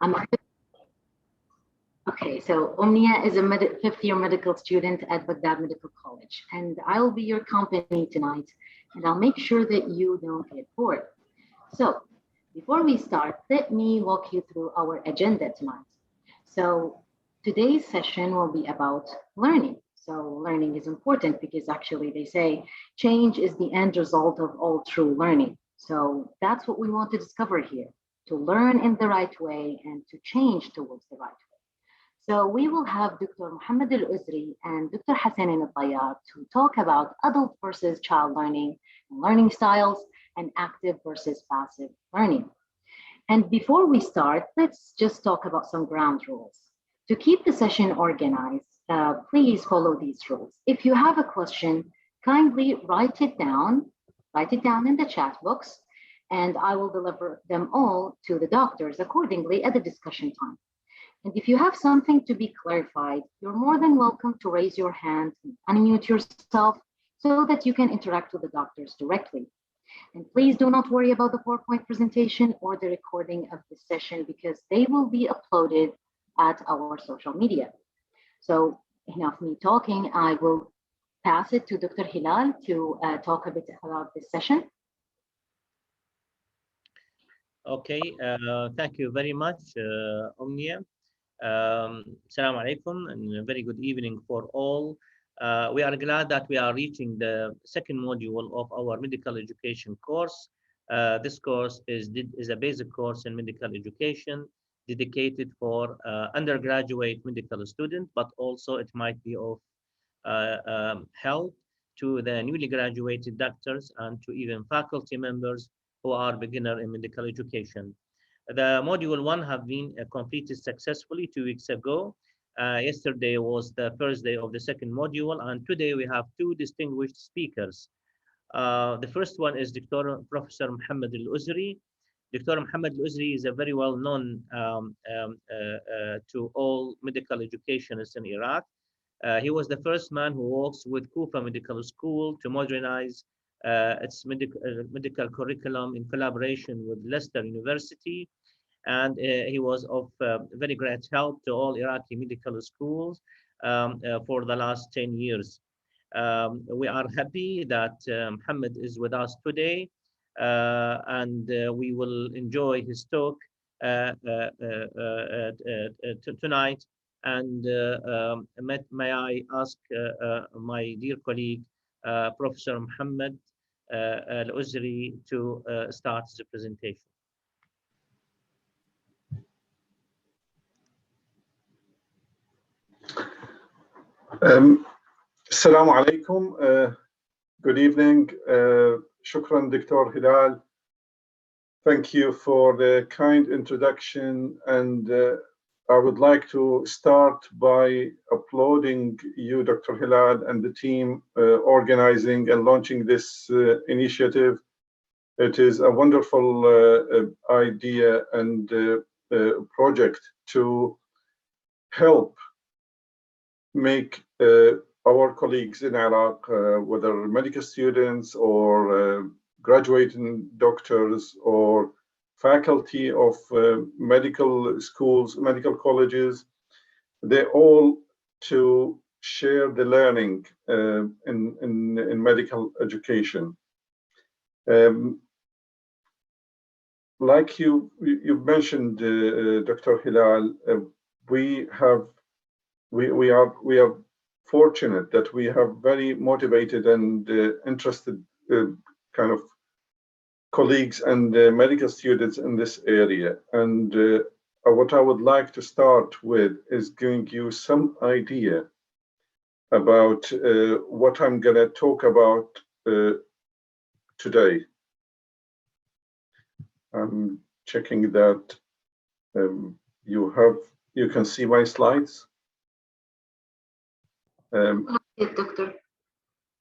I'm Okay, so Omnia is a fifth-year medical student at Baghdad Medical College, and I'll be your company tonight, and I'll make sure that you don't get bored. So, before we start, let me walk you through our agenda tonight. So, today's session will be about learning. So, learning is important because actually they say change is the end result of all true learning. So, that's what we want to discover here, to learn in the right way and to change towards the right way. So we will have Dr. Muhammad Al-Uzri and Dr. Hassan Al-Tayyab to talk about adult versus child learning, and learning styles, and active versus passive learning. And before we start, let's just talk about some ground rules. To keep the session organized, please follow these rules. If you have a question, kindly write it down in the chat box, and I will deliver them all to the doctors accordingly at the discussion time. And if you have something to be clarified, you're more than welcome to raise your hand and unmute yourself so that you can interact with the doctors directly. And please do not worry about the PowerPoint presentation or the recording of the session because they will be uploaded at our social media. So enough me talking, I will pass it to Dr. Hilal to talk a bit about this session. Okay, thank you very much, Omnia. Assalamu alaikum and a very good evening for all. We are glad that we are reaching the second module of our medical education course. This course is a basic course in medical education dedicated for undergraduate medical students, but also it might be of help to the newly graduated doctors and to even faculty members who are beginner in medical education. The module 1 have been completed successfully 2 weeks ago. Yesterday was the first day of the second module, and today we have two distinguished speakers. The first one is Professor Muhammad Al-Uzri. Dr. Muhammad Al-Uzri is a very well-known to all medical educationists in Iraq. He was the first man who works with Kufa Medical School to modernize its medical curriculum in collaboration with Leicester University, and he was of very great help to all Iraqi medical schools for the last 10 years. We are happy that Muhammad is with us today, and we will enjoy his talk tonight. And may I ask my dear colleague, Professor Muhammad Al-Uzri to start the presentation. Assalamu alaikum. Good evening. Shukran, Dr. Hilal. Thank you for the kind introduction, and I would like to start by applauding you, Dr. Hilal, and the team organizing and launching this initiative. It is a wonderful idea and project to help make our colleagues in Iraq, whether medical students or graduating doctors or faculty of medical schools, medical colleges, they all to share the learning in medical education. Like you've mentioned, Dr. Hilal, we are fortunate that we have very motivated and interested kind of colleagues and medical students in this area. And what I would like to start with is giving you some idea about what I'm going to talk about today. I'm checking that you can see my slides. Doctor,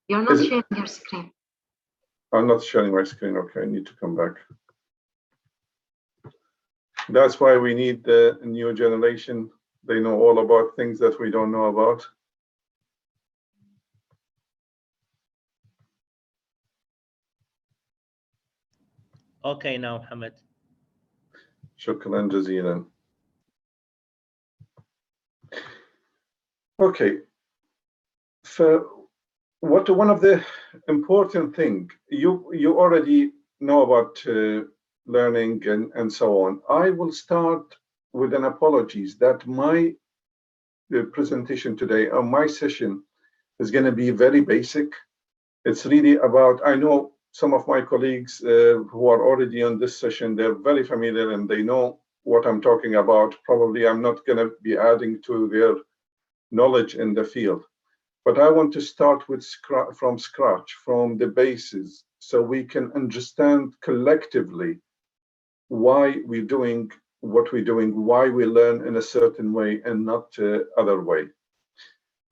you're not sharing your screen. I'm not sharing my screen. Okay, I need to come back. That's why we need the new generation. They know all about things that we don't know about. Okay, now, Hamid. Shukran jazeelan. Okay. For one of the important thing you already know about learning and so on. I will start with an apologies that my presentation today or my session is going to be very basic. It's really about, I know some of my colleagues who are already on this session, they're very familiar and they know what I'm talking about. Probably I'm not going to be adding to their knowledge in the field. But I want to start with from scratch, from the basis, so we can understand collectively why we're doing what we're doing, why we learn in a certain way and not other way.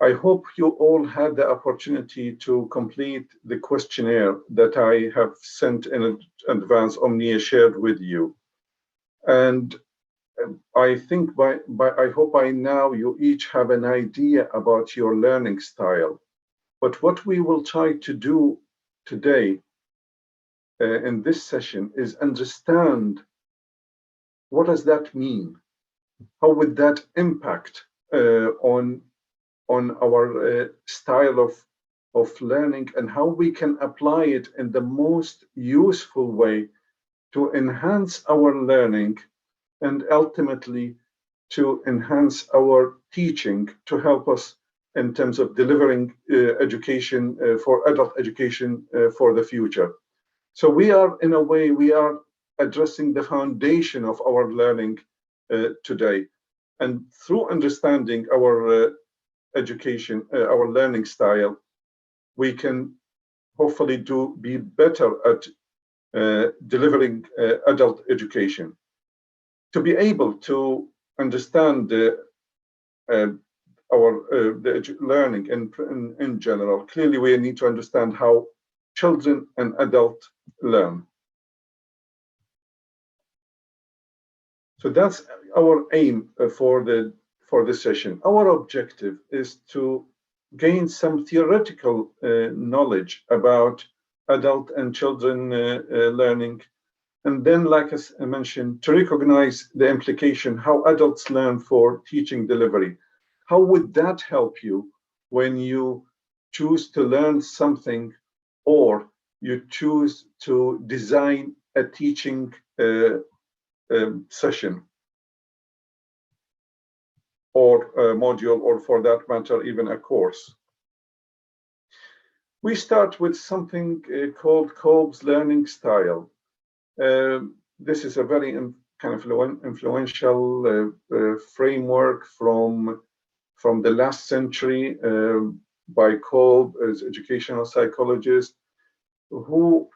I hope you all had the opportunity to complete the questionnaire that I have sent in advance, Omnia shared with you. And I think I hope by now you each have an idea about your learning style. But what we will try to do today in this session is understand what does that mean? How would that impact on our style of learning and how we can apply it in the most useful way to enhance our learning and ultimately to enhance our teaching to help us in terms of delivering education for adult education for the future. So we are, in a way, we are addressing the foundation of our learning today. And through understanding our education, our learning style, we can hopefully be better at delivering adult education. To be able to understand the learning in general, clearly we need to understand how children and adults learn. So that's our aim for this session. Our objective is to gain some theoretical knowledge about adult and children learning, and then, like I mentioned, to recognize the implication how adults learn for teaching delivery. How would that help you when you choose to learn something or you choose to design a teaching session or a module, or for that matter, even a course? We start with something called Kolb's learning style. This is a very kind of influential framework from the last century by Kolb, as educational psychologist, who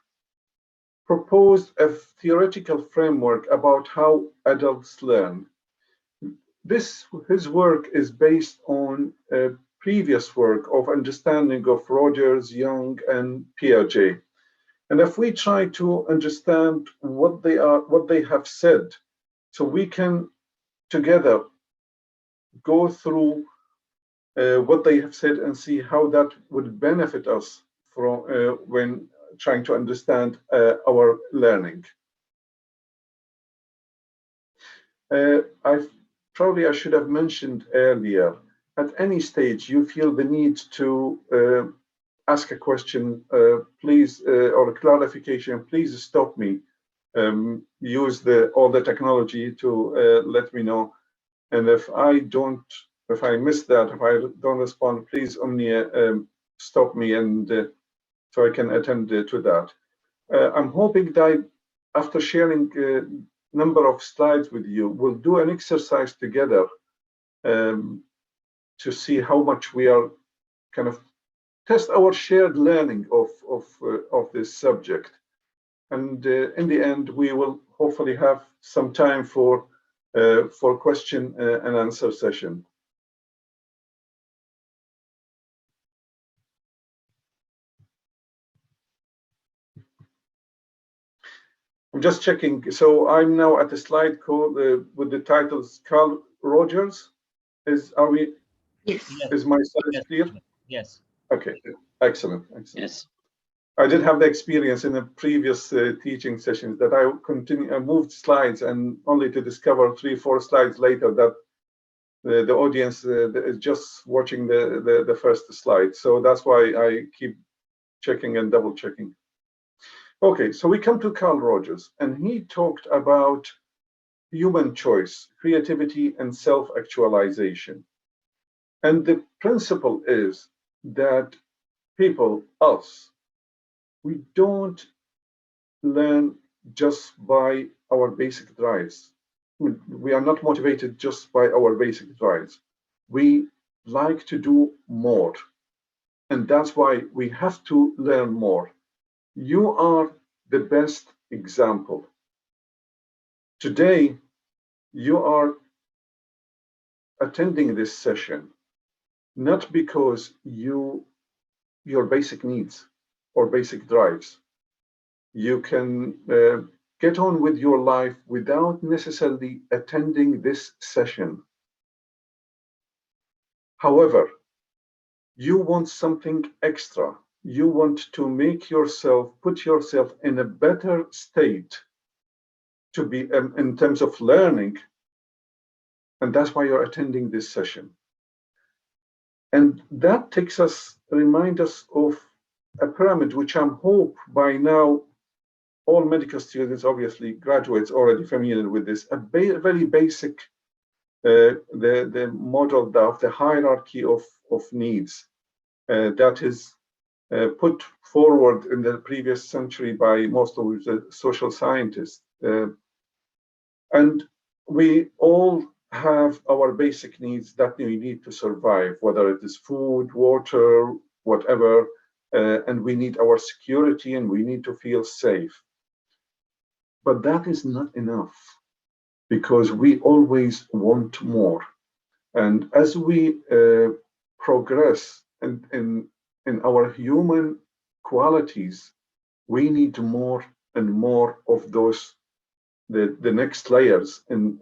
proposed a theoretical framework about how adults learn. His work is based on previous work of understanding of Rogers, Young, and Piaget. And if we try to understand what they have said, so we can together go through what they have said and see how that would benefit us from when trying to understand our learning. I should have mentioned earlier, at any stage you feel the need to ask a question, please, or a clarification, please stop me. Use all the technology to let me know. And if I miss that, if I don't respond, please Omnia stop me, and so I can attend to that. I'm hoping that after sharing a number of slides with you, we'll do an exercise together to see how much we are kind of test our shared learning of this subject. And in the end, we will hopefully have some time for question and answer session. I'm just checking. So I'm now at the slide called with the title Carl Rogers. Are we? Yes. Is my slide clear? Yes. Okay. Excellent. Yes. I did have the experience in the previous teaching sessions that I moved slides and only to discover 3-4 slides later that the audience is just watching the first slide. So that's why I keep checking and double checking. Okay, so we come to Carl Rogers, and he talked about human choice, creativity, and self-actualization. And the principle is that people, us, we don't learn just by our basic drives. We are not motivated just by our basic drives. We like to do more. And that's why we have to learn more. You are the best example. Today, you are attending this session not because your basic needs or basic drives. You can get on with your life without necessarily attending this session. However, you want something extra. You want to make yourself, put yourself in a better state to be in terms of learning. And that's why you're attending this session. And that takes us, remind us of a pyramid, which I hope by now all medical students, obviously graduates, already familiar with this, a very basic, the model of the hierarchy of needs that is put forward in the previous century by most of the social scientists. And we all have our basic needs that we need to survive, whether it is food, water, whatever, and we need our security and we need to feel safe. But that is not enough because we always want more. And as we progress in our human qualities, we need more and more of those, the next layers in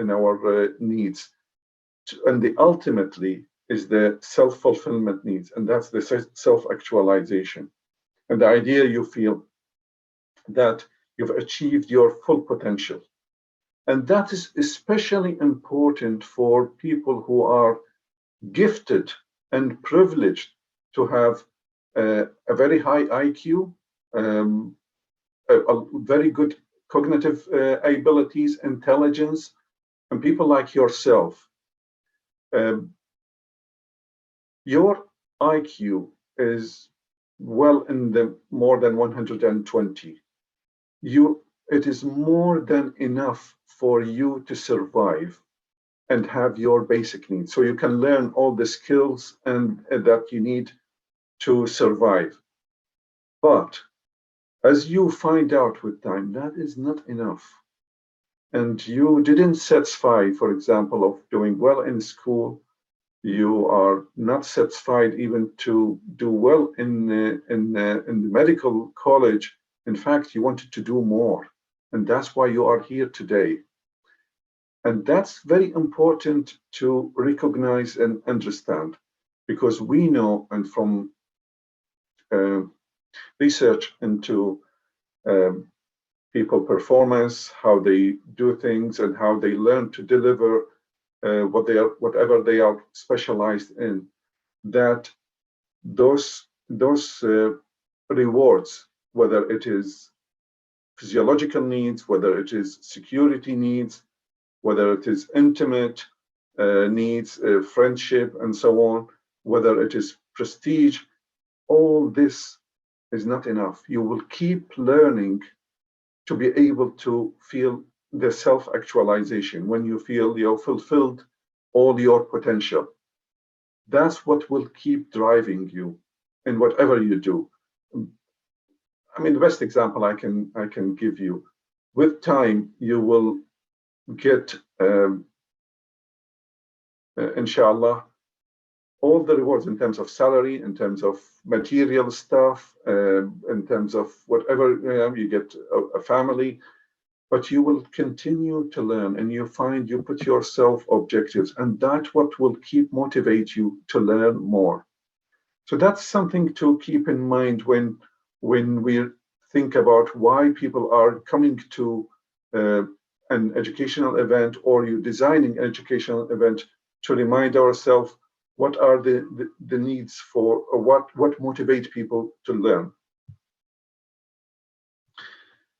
our needs. And the ultimately is the self-fulfillment needs, and that's the self-actualization. And the idea you feel that you've achieved your full potential. And that is especially important for people who are gifted and privileged to have a very high IQ, a very good cognitive abilities, intelligence, and people like yourself. Your IQ is well in the more than 120. It is more than enough for you to survive and have your basic needs. So you can learn all the skills and that you need to survive. But as you find out with time, that is not enough. And you didn't satisfy, for example, of doing well in school. You are not satisfied even to do well in the medical college. In fact, you wanted to do more. And that's why you are here today. And that's very important to recognize and understand, because we know, and from research into people performance, how they do things and how they learn to deliver whatever they are specialized in, that those rewards, whether it is physiological needs, whether it is security needs, whether it is intimate needs, friendship, and so on, whether it is prestige, all this is not enough. You will keep learning to be able to feel the self-actualization, when you feel you're fulfilled all your potential. That's what will keep driving you in whatever you do. I mean, the best example I can give you, with time, you will get, inshallah, all the rewards in terms of salary, in terms of material stuff, in terms of whatever, you get a family, but you will continue to learn, and you put yourself objectives, and that's what will keep motivate you to learn more. So that's something to keep in mind when we think about why people are coming to an educational event or you're designing an educational event, to remind ourselves what are the needs for, or what motivate people to learn.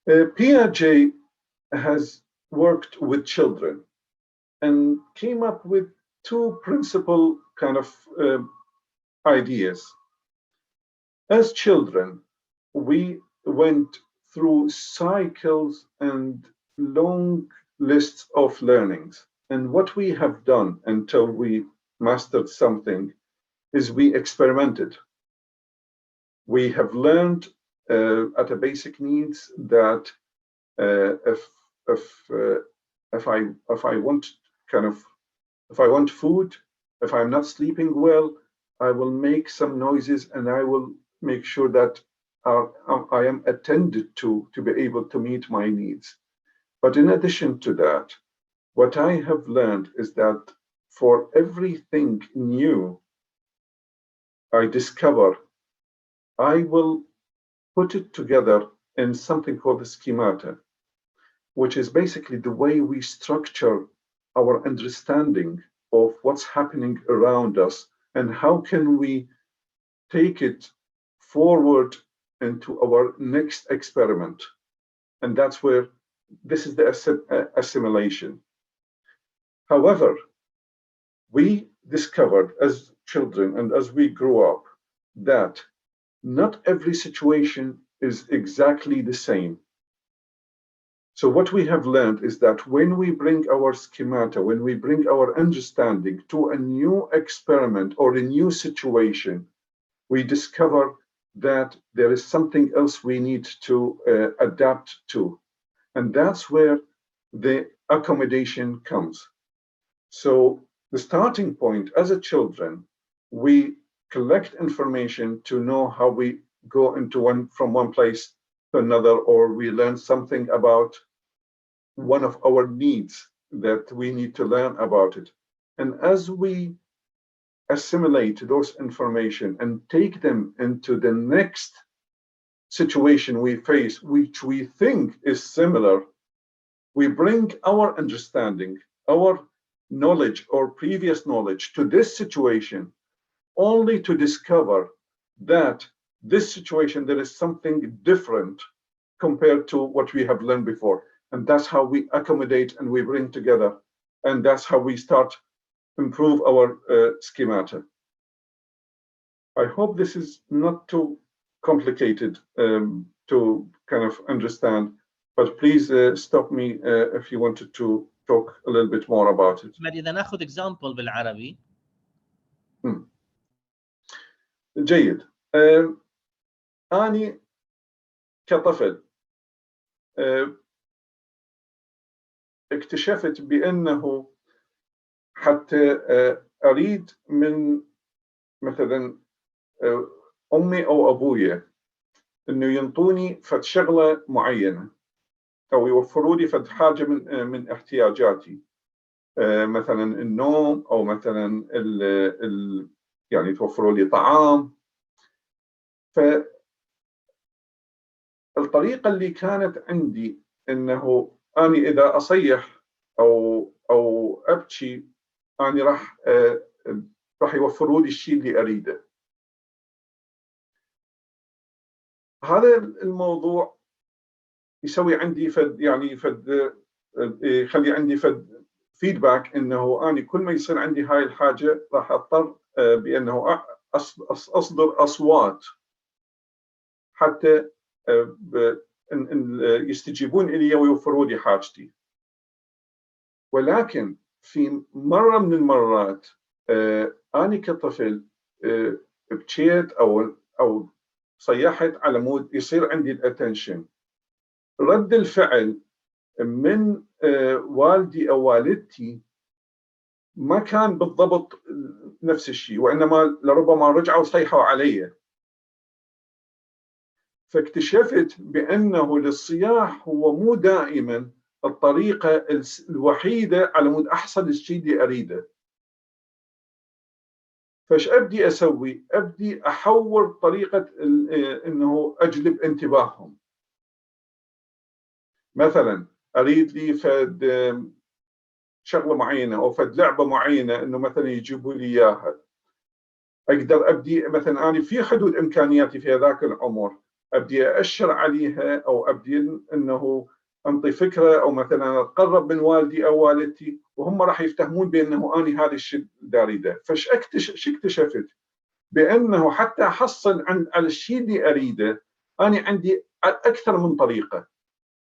Piaget has worked with children and came up with two principal kind of ideas. As children, we went through cycles and long lists of learnings. And what we have done until we mastered something is we experimented. We have learned at a basic needs that if I want if I want food, if I'm not sleeping well, I will make some noises and I will make sure that I am attended to be able to meet my needs. But in addition to that, what I have learned is that for everything new I discover, I will put it together in something called the schemata, which is basically the way we structure our understanding of what's happening around us and how can we take it forward into our next experiment. And that's where this is the assimilation. However, we discovered as children and as we grew up that not every situation is exactly the same. So what we have learned is that when we bring our schemata, when we bring our understanding to a new experiment or a new situation, we discover that there is something else we need to adapt to. And that's where the accommodation comes. So the starting point as a children, we collect information to know how we go into from one place to another, or we learn something about one of our needs that we need to learn about it. And as we assimilate those information and take them into the next situation we face, which we think is similar, we bring our understanding, our knowledge or previous knowledge to this situation, only to discover that this situation, there is something different compared to what we have learned before. And that's how we accommodate and we bring together. And that's how we start improve our schemata. I hope this is not too complicated to kind of understand, but please stop me if you wanted to talk a little bit more about it. إذا ناخذ example بالعربي. جيد. أنا كطفل اكتشفت بأنه حتى أريد من مثلا أمي أو أبويا إنه ينطوني فد شغلة معينة أو يوفروا لي فد حاجة من احتياجاتي، مثلا النوم أو مثلا يعني توفروا لي طعام. فالطريقة اللي كانت عندي إنه أنا إذا أصيح أو أبكي أنا راح يوفروا لي الشيء اللي أريده. هذا الموضوع يسوي عندي يخلي عندي فيدباك انه انا كل ما يصير عندي هاي الحاجه راح اضطر بانه اصدر اصوات حتى يستجيبون الي ويوفروا لي حاجتي. ولكن في مره من المرات انا كطفل بكيت او صيحت على مود يصير عندي الاتنشن. رد الفعل من والدي أو والدتي ما كان بالضبط نفس الشيء، وإنما لربما رجعوا صيحوا علي. فاكتشفت بأنه للصياح هو مو دائما الطريقة الوحيدة على مود أحصل الشيء اللي أريده. فايش أبدي أسوي؟ أبدي أحور طريقة إنه أجلب انتباههم. مثلا اريد لي فد شغله معينه او فد لعبه معينه انه مثلا يجيبوا لي اياها، اقدر ابدي مثلا انا في حدود امكانياتي في هذاك العمر ابدي اشر عليها او ابدي انه انطي فكره او مثلا اتقرب من والدي او والدتي وهم راح يفتهمون بانه انا هذا الشيء اللي اريده. فش اكتشفت بانه حتى احصل على الشيء اللي اريده انا عندي اكثر من طريقه.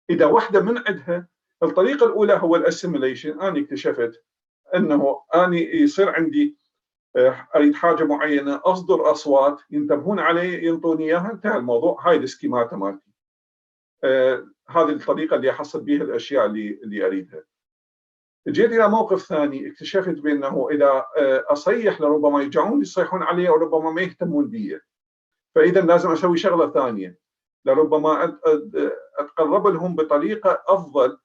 اذا واحده من عندها الطريقه الاولى هو الاسيميليشن، انا اكتشفت انه انا يصير عندي اريد حاجه معينه اصدر اصوات ينتبهون علي ينطوني اياها، انتهى الموضوع، هاي السكيماتا مالتي. هذه الطريقه اللي احصل بها الاشياء اللي اريدها. جيت الى موقف ثاني اكتشفت بانه اذا اصيح لربما يرجعون يصيحون علي وربما ما يهتمون بي، فاذا لازم اسوي شغله ثانيه لربما اتقرب لهم بطريقه افضل،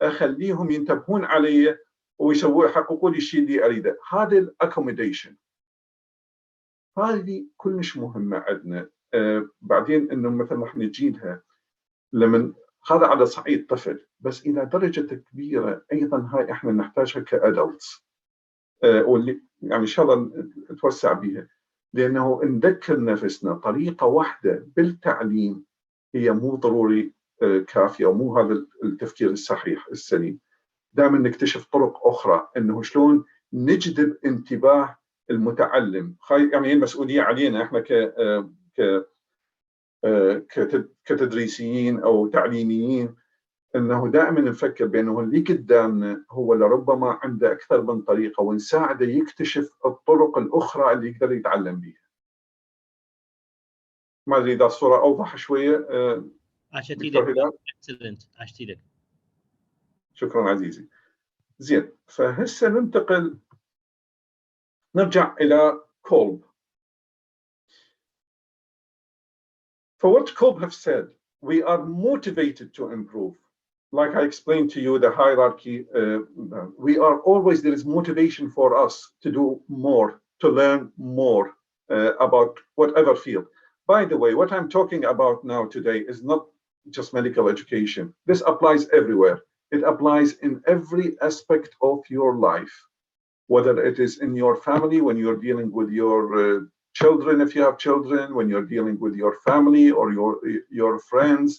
اخليهم ينتبهون علي ويسووا يحققوا لي الشيء اللي اريده. هذا الاكوموديشن هذه كلش مهمه عندنا. بعدين انه مثلا راح نجيدها لمن هذا على صعيد طفل، بس الى درجه كبيره ايضا هاي احنا نحتاجها كادلتس، واللي يعني ان شاء الله نتوسع بها، لانه نذكر نفسنا طريقه واحده بالتعليم هي مو ضروري كافيه، ومو هذا التفكير الصحيح السليم. دائما نكتشف طرق اخرى انه شلون نجذب انتباه المتعلم. يعني هي المسؤوليه علينا احنا كتدريسيين او تعليميين، انه دائما نفكر بانه اللي قدامنا هو لربما عنده اكثر من طريقه ونساعده يكتشف الطرق الاخرى اللي يقدر يتعلم بها. ما ادري اذا الصوره اوضح شويه. عشتي دكتور لك هلال، اكسلنت، عشتي لك. شكرا عزيزي. زين، فهسه ننتقل نرجع الى كولب. For what Kolb have said, we are motivated to improve. Like I explained to you, the hierarchy, we are always, there is motivation for us to do more, to learn more about whatever field. By the way, what I'm talking about now today is not just medical education. This applies everywhere. It applies in every aspect of your life, whether it is in your family, when you're dealing with your children, if you have children, when you're dealing with your family or your friends.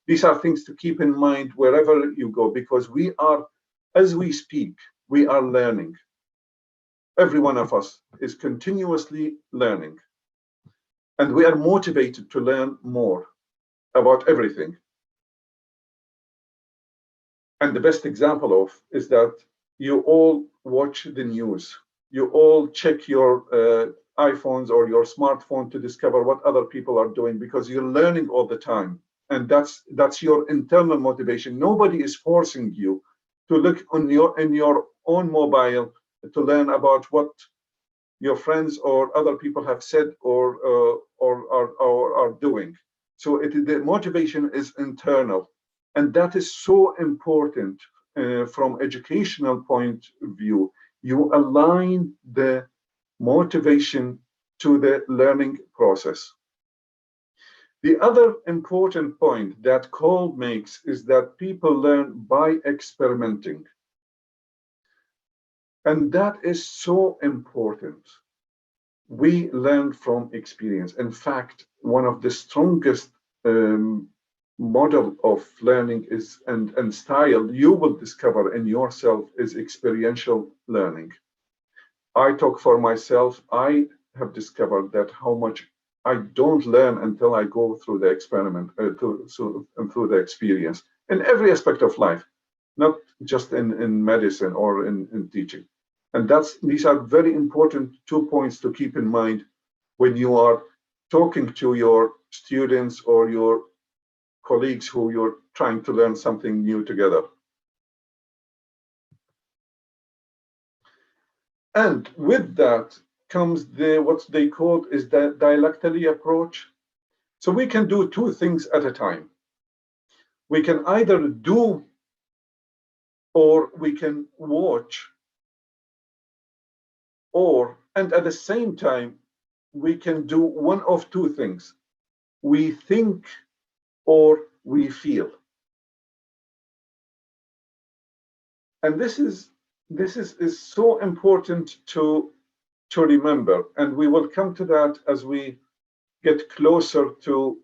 These are things to keep in mind wherever you go, because we are, as we speak, we are learning. Every one of us is continuously learning, and we are motivated to learn more about everything. And the best example of is that you all watch the news. You all check your iPhones or your smartphone to discover what other people are doing, because you're learning all the time. And that's your internal motivation. Nobody is forcing you to look in your own mobile to learn about what your friends or other people have said or are doing. So the motivation is internal, and that is so important from educational point of view. You align the motivation to the learning process. The other important point that Kolb makes is that people learn by experimenting. And that is so important. We learn from experience. In fact, one of the strongest model of learning is and style you will discover in yourself is experiential learning. I talk for myself. I have discovered that how much I don't learn until I go through the experiment, through the experience in every aspect of life, not just in medicine or in teaching. And these are very important 2 points to keep in mind when you are talking to your students or your colleagues who you're trying to learn something new together. And with that comes what they call is the dialectally approach. So we can do 2 things at a time. We can either do or we can watch, and at the same time, we can do one of 2 things. We think or we feel. And is so important to remember, and we will come to that as we get closer to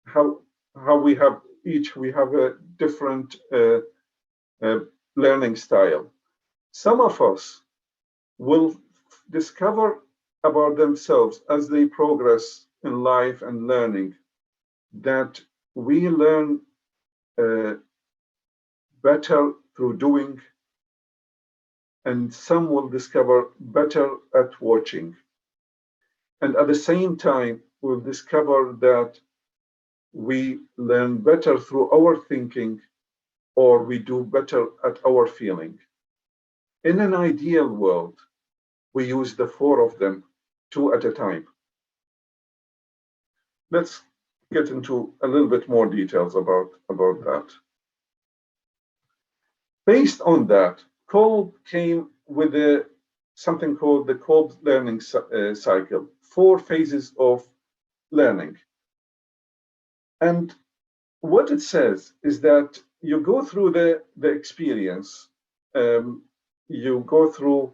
how we have a different learning style. Some of us will discover about themselves as they progress in life and learning that we learn better through doing, and some will discover better at watching. And at the same time, we'll discover that we learn better through our thinking, or we do better at our feeling. In an ideal world, we use the four of them, two at a time. Let's get into a little bit more details about that. Based on that, Kolb came with something called the Kolb learning cycle, 4 phases of learning. And what it says is that you go through the experience, you go through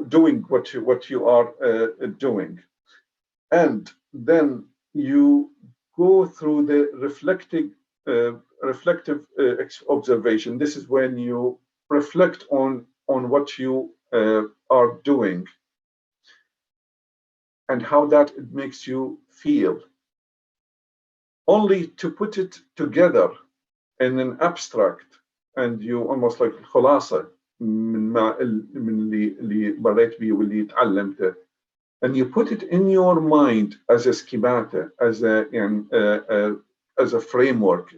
doing what you are doing, and then you go through the reflective observation. This is when you reflect on what you are doing and how that it makes you feel, only to put it together in an abstract, and you almost like خلاصة من اللي مريت بيه واللي تعلمته, and you put it in your mind as a schemata, as a framework,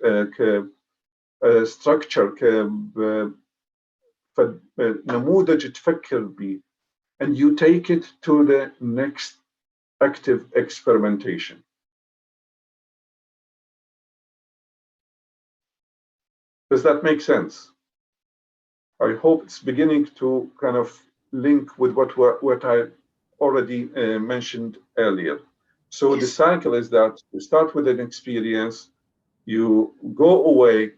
structure, نموذج تفكر به, and you take it to the next active experimentation. Does that make sense? I hope it's beginning to kind of link with what I already mentioned earlier. So Yes. the cycle is that you start with an experience, you go away,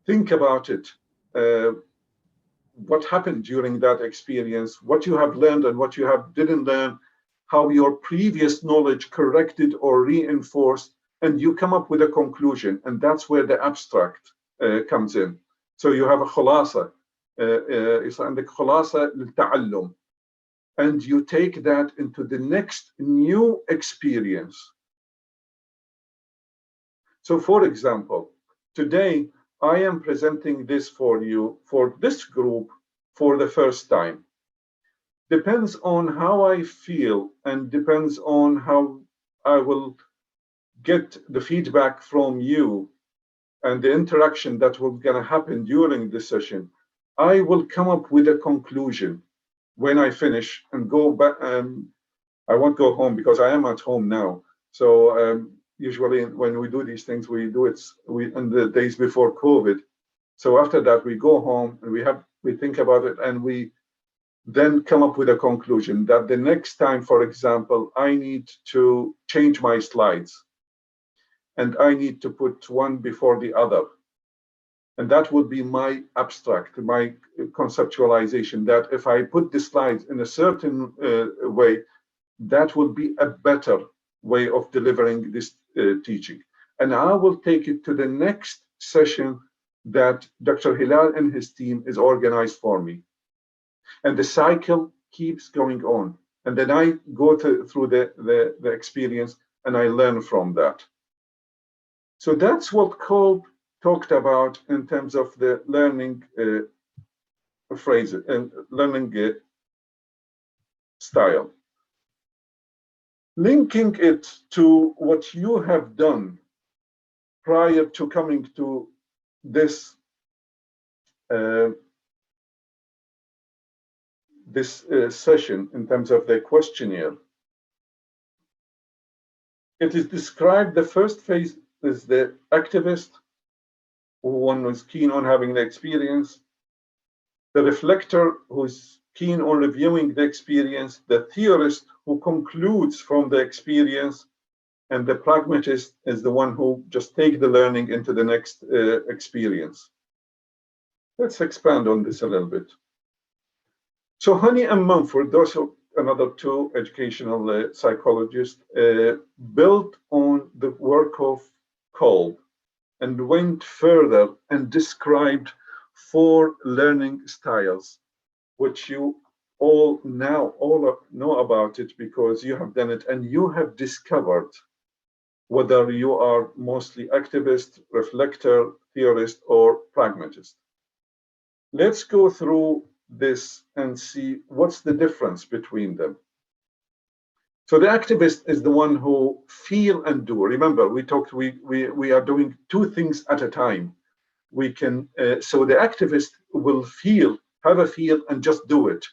think about it, what happened during that experience, what you have learned and what you didn't learn, how your previous knowledge corrected or reinforced, and you come up with a conclusion, and that's where the abstract comes in. So you have a خلاصة, عندك خلاصة للتعلم, and you take that into the next new experience. So for example, today I am presenting this for you, for this group, for the first time. Depends on how I feel and depends on how I will get the feedback from you and the interaction that will gonna happen during the session. I will come up with a conclusion when I finish and go back. I won't go home because I am at home now. So usually when we do these things, we do it in the days before COVID. So after that, we go home and we think about it, and we then come up with a conclusion that the next time, for example, I need to change my slides and I need to put one before the other. And that would be my abstract, my conceptualization, that if I put the slides in a certain way, that will be a better way of delivering this teaching. And I will take it to the next session that Dr. Hilal and his team is organized for me. And the cycle keeps going on. And then I go through the experience and I learn from that. So that's what Kolb talked about in terms of the learning phrase and learning style. Linking it to what you have done prior to coming to this session in terms of the questionnaire. It is described, the first phase is the activist, who one is keen on having the experience, the reflector, who is keen on reviewing the experience, the theorist, who concludes from the experience, and the pragmatist is the one who just take the learning into the next experience. Let's expand on this a little bit. So Honey and Mumford, those are another two educational psychologists, built on the work of Kolb and went further and described 4 learning styles, which you all now know about it because you have done it and you have discovered whether you are mostly activist, reflector, theorist, or pragmatist. Let's go through this and see what's the difference between them. So the activist is the one who feel and do. Remember, we are doing 2 things at a time. We can, so the activist will have a feel and just do it.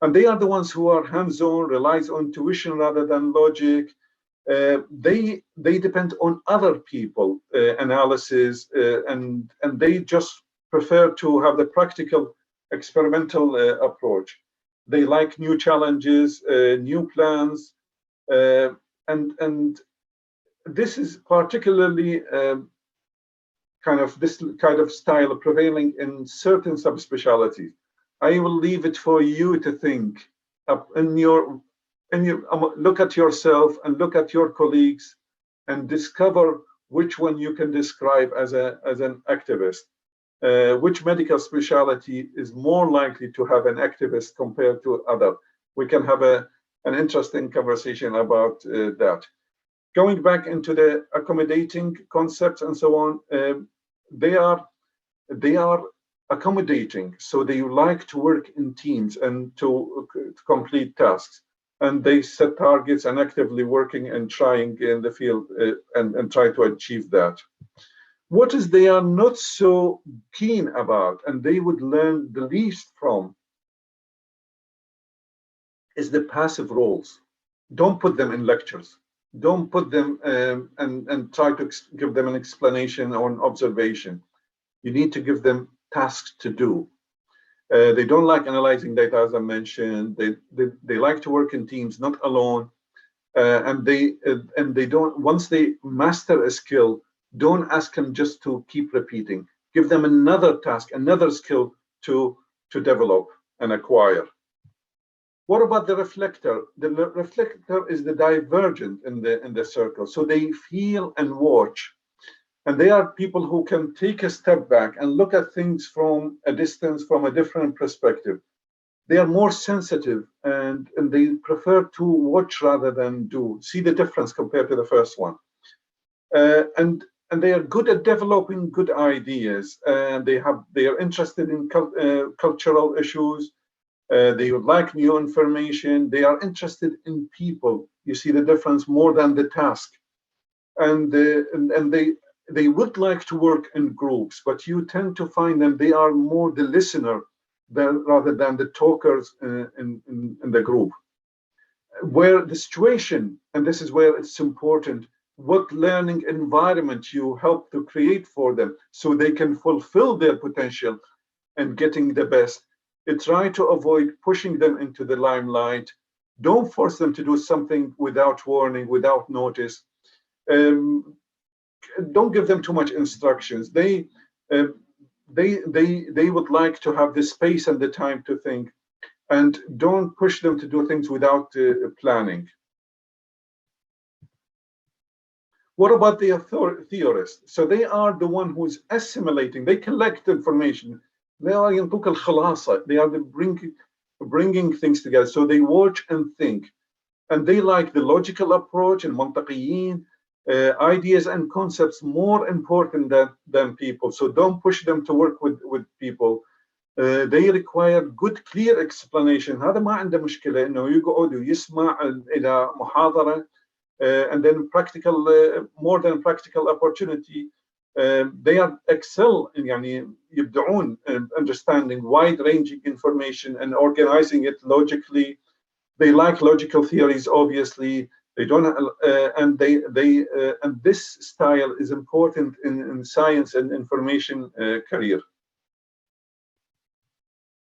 And they are the ones who are hands-on, relies on intuition rather than logic. They depend on other people analysis, and they just prefer to have the practical experimental approach. They like new challenges, new plans, and this is particularly this kind of style prevailing in certain subspecialties. I will leave it for you to think look at yourself and look at your colleagues and discover which one you can describe as an activist. Which medical specialty is more likely to have an activist compared to other? We can have an interesting conversation about that. Going back into the accommodating concepts and so on, they are accommodating, so they like to work in teams and to complete tasks, and they set targets and actively working and trying in the field and try to achieve that. What is they are not so keen about and they would learn the least from is the passive roles. Don't put them in lectures. Don't put them and try to give them an explanation or an observation. You need to give them tasks to do. They don't like analyzing data, as I mentioned. They like to work in teams, not alone. And they don't. Once they master a skill, don't ask them just to keep repeating. Give them another task, another skill to develop and acquire. What about the reflector? The reflector is the divergent in the circle. So they feel and watch. And they are people who can take a step back and look at things from a distance, from a different perspective. They are more sensitive and they prefer to watch rather than do. See the difference compared to the first one. And they are good at developing good ideas. They are interested in cultural issues. They would like new information. They are interested in people. You see the difference more than the task. And they would like to work in groups, but you tend to find them, they are more the listener rather than the talkers in the group. Where the situation, and this is where it's important, what learning environment you help to create for them so they can fulfill their potential and getting the best. Try to avoid pushing them into the limelight. Don't force them to do something without warning, without notice. Don't give them too much instructions. They would like to have the space and the time to think, and don't push them to do things without planning. What about the theorists? So they are the one who's assimilating. They collect information. They are ينطوك الخلاصة. They are bringing things together. So they watch and think, and they like the logical approach and منطقيين. Ideas and concepts more important than people. So don't push them to work with people. They require good, clear explanation. هذا ما عنده مشكلة إنه يقعد ويسمع إلى محاضرة and then practical, more than practical opportunity. They are excel in يعني يبدعون understanding wide-ranging information and organizing it logically. They like logical theories, obviously. They don't, and and this style is important in science and information career.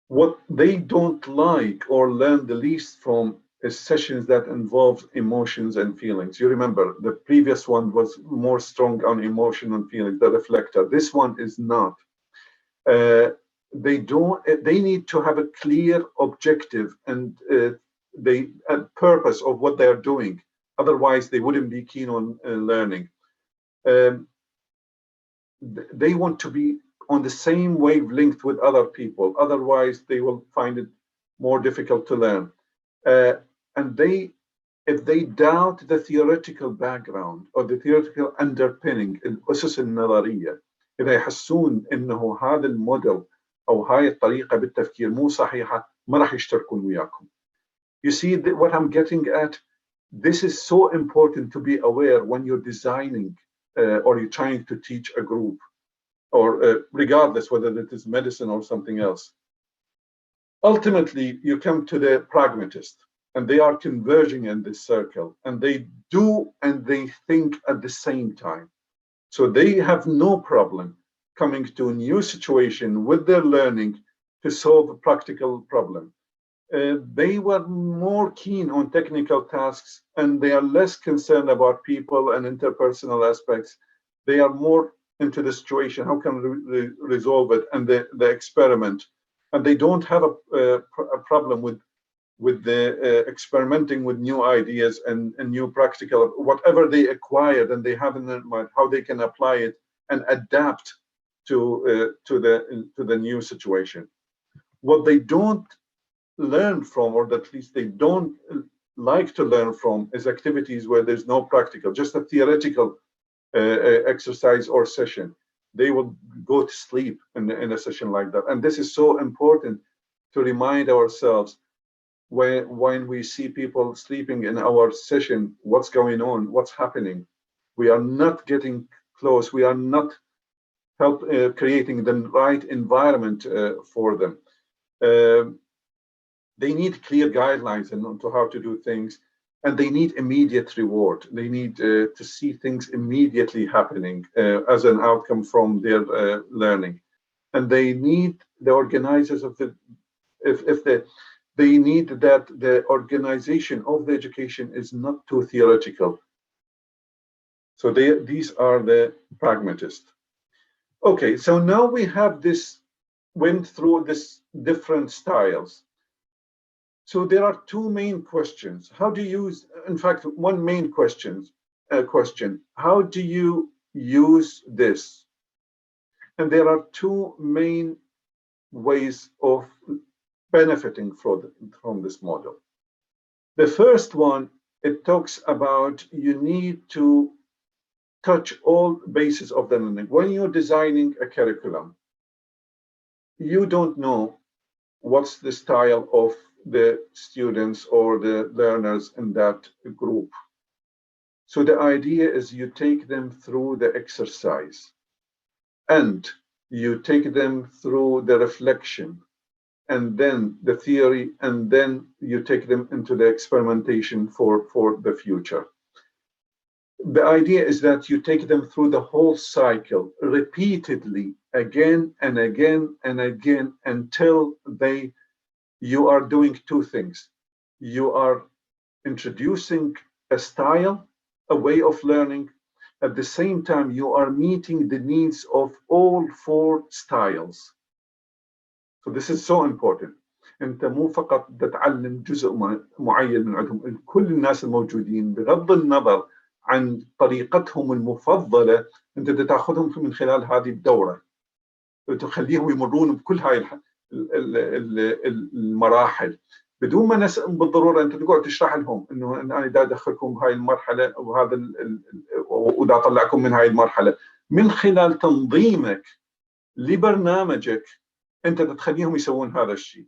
What they don't like or learn the least from sessions that involve emotions and feelings. You remember the previous one was more strong on emotion and feelings, the reflector. This one is not. They need to have a clear objective and a purpose of what they are doing. Otherwise, they wouldn't be keen on learning. They want to be on the same wavelength with other people. Otherwise, they will find it more difficult to learn. And if they doubt the theoretical background or the theoretical underpinning, الأسس النظرية، إذا يحسون إنه هذا الموديل أو هاي الطريقة بالتفكير مو صحيحة، ما راح يشتركون وياكم. You see what I'm getting at? This is so important to be aware when you're designing or you're trying to teach a group, or regardless whether it is medicine or something else. Ultimately, you come to the pragmatist, and they are converging in this circle, and they do and they think at the same time. So they have no problem coming to a new situation with their learning to solve a practical problem. They were more keen on technical tasks, and they are less concerned about people and interpersonal aspects. They are more into the situation, how can we resolve it, and the experiment. And they don't have a problem with the experimenting with new ideas and new practical, whatever they acquired and they have in their mind, how they can apply it and adapt to the new situation. What they don't learn from, or at least they don't like to learn from, is activities where there's no practical, just a theoretical exercise or session. They will go to sleep in a session like that. And this is so important to remind ourselves when we see people sleeping in our session, what's going on, what's happening. We are not getting close. We are not creating the right environment for them. They need clear guidelines on how to do things, and they need immediate reward. They need to see things immediately happening as an outcome from their learning. And they need the organizers of they need that the organization of the education is not too theoretical. So these are the pragmatists. Okay, so now we have went through this different styles. So there are two main questions. How do you use, in fact, one main question, how do you use this? And there are two main ways of benefiting from this model. The first one, it talks about you need to touch all bases of the learning. When you're designing a curriculum, you don't know what's the style of the students or the learners in that group. So the idea is you take them through the exercise and you take them through the reflection and then the theory, and then you take them into the experimentation for the future. The idea is that you take them through the whole cycle repeatedly, again and again and again, until you are doing two things. You are introducing a style, a way of learning. At the same time, you are meeting the needs of all four styles. So this is so important. انت مو فقط تتعلم جزء معين من عندهم، كل الناس الموجودين بغض النظر عن طريقتهم المفضلة، انت تاخذهم من خلال هذه الدورة وتخليهم يمرون بكل هاي المراحل بدون ما بالضرورة انت تقعد تشرح لهم انه انا دا ادخلكم بهاي المرحلة وهذا ودا اطلعكم من هاي المرحلة. من خلال تنظيمك لبرنامجك انت تخليهم يسوون هذا الشيء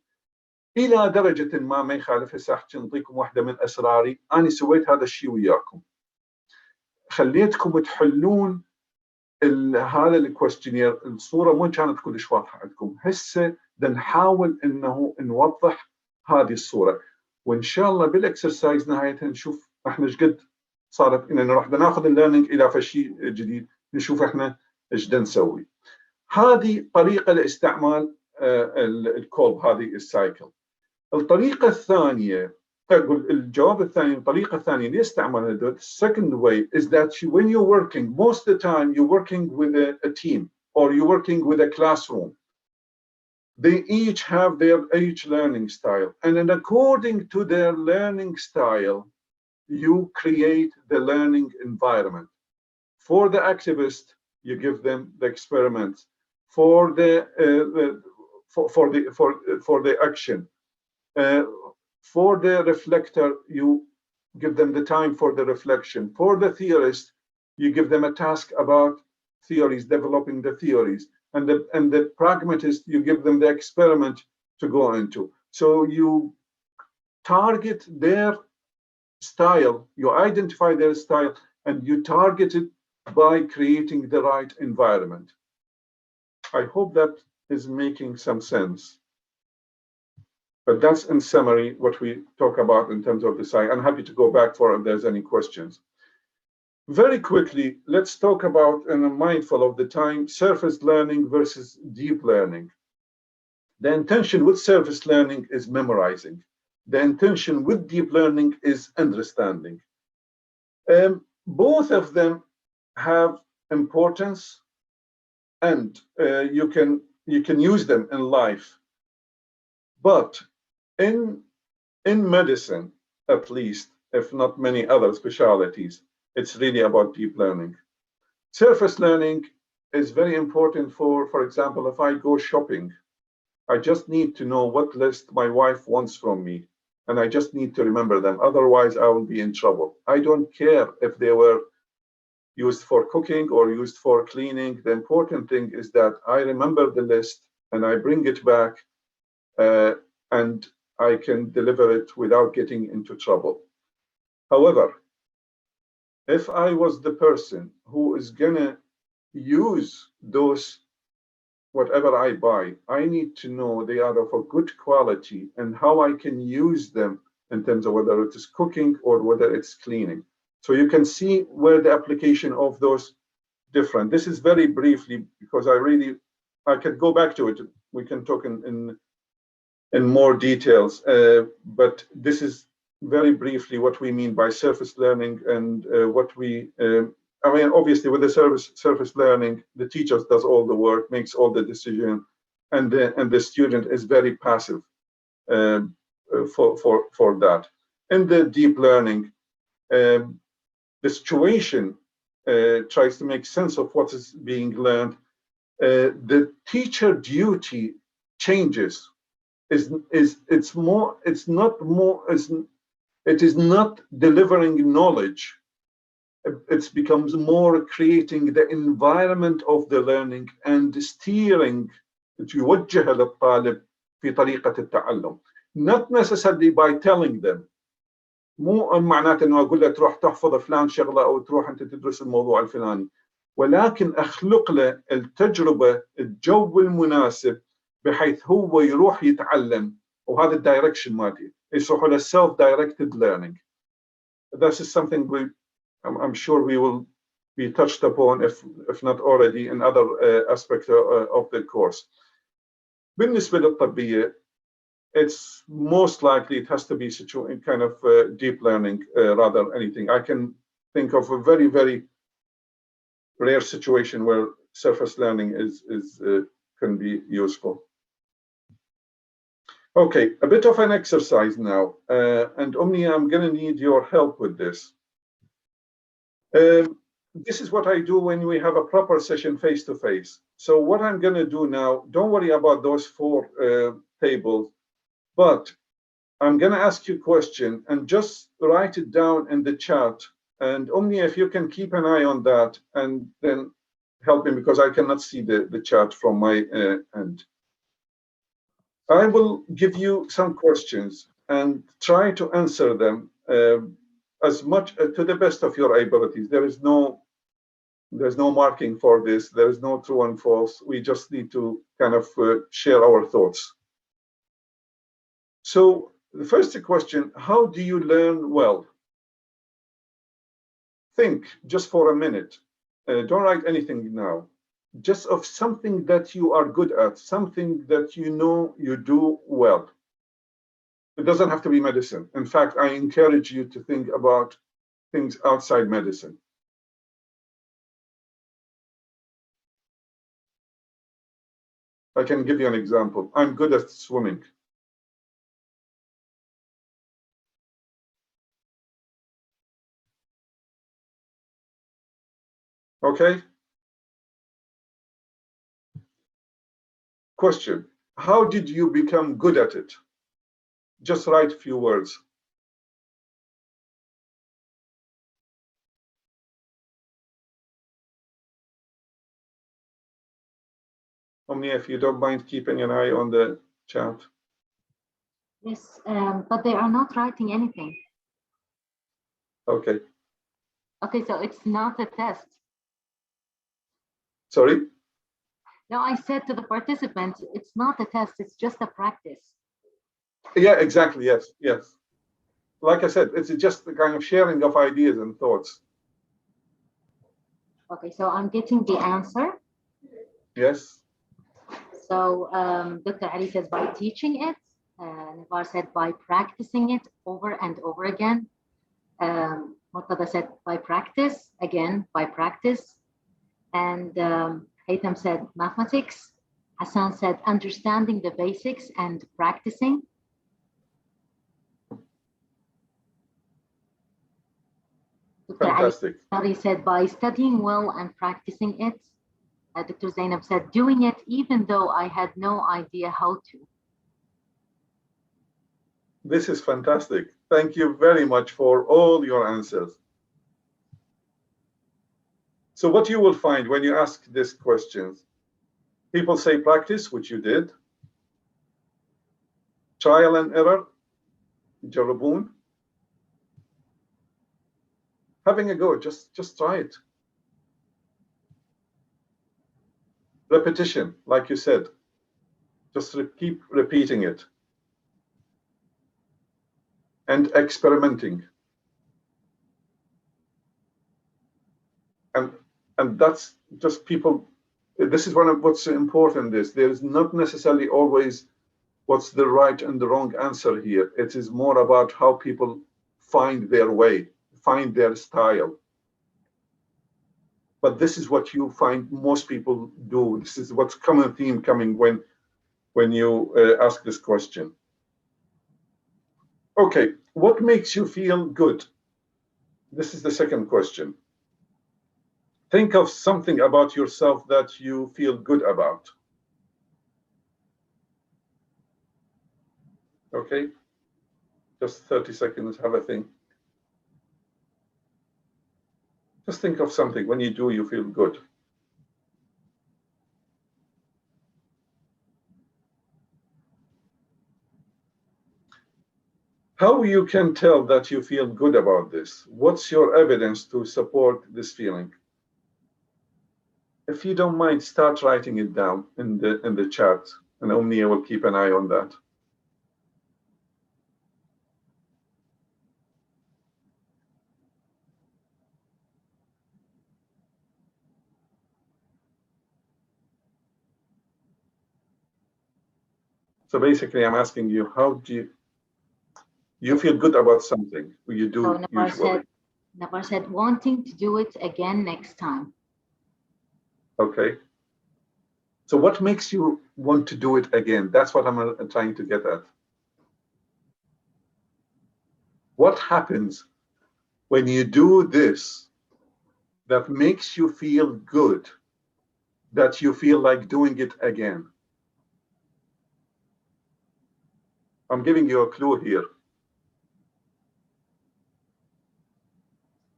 الى درجه ما يخالف. هسه احكي نعطيكم واحده من اسراري، انا سويت هذا الشيء وياكم، خليتكم تحلون هذا الكويستشنير. الصوره مو كانت كلش واضحه عندكم، هسه بدنا نحاول انه نوضح هذه الصوره، وان شاء الله بالاكسرسايز نهايتها نشوف احنا ايش قد صارت اننا راح ناخذ الليرنينج الى شيء جديد، نشوف احنا ايش بدنا نسوي. هذه طريقه لاستعمال الكولب، هذه السايكل. الطريقة الثانية أقول الجواب الثاني الطريقة الثانية اللي يستعمل the second way is that when you're working, most of the time you're working with a team or you're working with a classroom. They each have their each learning style, and then according to their learning style, you create the learning environment. For the activist, you give them the experiments. For the action, for the reflector, you give them the time for the reflection. For the theorist, you give them a task about theories, developing the theories. And the pragmatist, you give them the experiment to go into. So you target their style, you identify their style, and you target it by creating the right environment. I hope that is making some sense. But that's in summary what we talk about in terms of the site. I'm happy to go back for if there's any questions. Very quickly, let's talk about, and I'm mindful of the time, surface learning versus deep learning. The intention with surface learning is memorizing. The intention with deep learning is understanding. Both of them have importance, and you can use them in life. But in medicine, at least, if not many other specialties, it's really about deep learning. Surface learning is very important for example, if I go shopping, I just need to know what list my wife wants from me, and I just need to remember them. Otherwise, I will be in trouble. I don't care if they were used for cooking or used for cleaning. The important thing is that I remember the list and I bring it back, and I can deliver it without getting into trouble. However, if I was the person who is gonna use those, whatever I buy, I need to know they are of a good quality and how I can use them in terms of whether it is cooking or whether it's cleaning. So you can see where the application of those different. This is very briefly, because I could go back to it. We can talk in more details, but this is very briefly what we mean by surface learning, and what we, I mean, obviously with the surface learning, the teacher does all the work, makes all the decision, and the student is very passive for that. In the deep learning, the situation tries to make sense of what is being learned. The teacher duty changes. It is not delivering knowledge. It becomes more creating the environment of the learning and steering يوجه للطالب في طريقة التعلم. Not necessarily by telling them. مو معناته انه اقول له تروح تحفظ فلان شغله او تروح انت تدرس الموضوع الفلاني، ولكن اخلق له التجربه، الجو المناسب بحيث هو يروح يتعلم، وهذا الدايركشن مالتي يصيحوا له self directed learning. This is something I'm sure we will be touched upon, if not already, in other aspects of the course. بالنسبه للطبيه, it's most likely it has to be kind of deep learning rather than anything. I can think of a very, very rare situation where surface learning can be useful. Okay, a bit of an exercise now, and Omnia, I'm going to need your help with this. This is what I do when we have a proper session face to face. So what I'm going to do now, don't worry about those 4 tables. But I'm going to ask you a question and just write it down in the chat. And Omni, if you can keep an eye on that and then help me, because I cannot see the chat from my end. I will give you some questions and try to answer them as much to the best of your abilities. There's no marking for this. There is no true and false. We just need to kind of share our thoughts. So the first question, how do you learn well? Think just for a minute. Don't write anything now. Just of something that you are good at, something that you know you do well. It doesn't have to be medicine. In fact, I encourage you to think about things outside medicine. I can give you an example. I'm good at swimming. Okay? Question. How did you become good at it? Just write a few words. Omnia, if you don't mind keeping an eye on the chat. Yes, but they are not writing anything. Okay. Okay, so it's not a test. Sorry? No, I said to the participants, it's not a test, it's just a practice. Yeah, exactly. Yes, yes. Like I said, it's just the kind of sharing of ideas and thoughts. Okay, so I'm getting the answer. Yes. So Dr. Ali says by teaching it, Nivar said by practicing it over and over again. Murtada said by practice, again, by practice. And Haytham said mathematics. Hassan said understanding the basics and practicing. Dr. Fantastic. Ali said by studying well and practicing it. Dr. Zainab said doing it even though I had no idea how to. This is fantastic. Thank you very much for all your answers. So what you will find when you ask these questions, people say practice, which you did. Trial and error, jarabun. Having a go, just try it. Repetition, like you said, just keep repeating it. And experimenting. And that's just people, this is one of what's important is there is not necessarily always what's the right and the wrong answer here. It is more about how people find their way, find their style. But this is what you find most people do. This is what's common theme coming when you ask this question. Okay, what makes you feel good? This is the second question. Think of something about yourself that you feel good about. Okay, just 30 seconds, have a think. Just think of something when you do, you feel good. How you can tell that you feel good about this? What's your evidence to support this feeling? If you don't mind, start writing it down in the chat, and Omnia will keep an eye on that. So basically, I'm asking you, how do you feel good about something you do So usually? Navar said wanting to do it again next time. Okay. So what makes you want to do it again? That's what I'm trying to get at. What happens when you do this that makes you feel good, that you feel like doing it again? I'm giving you a clue here.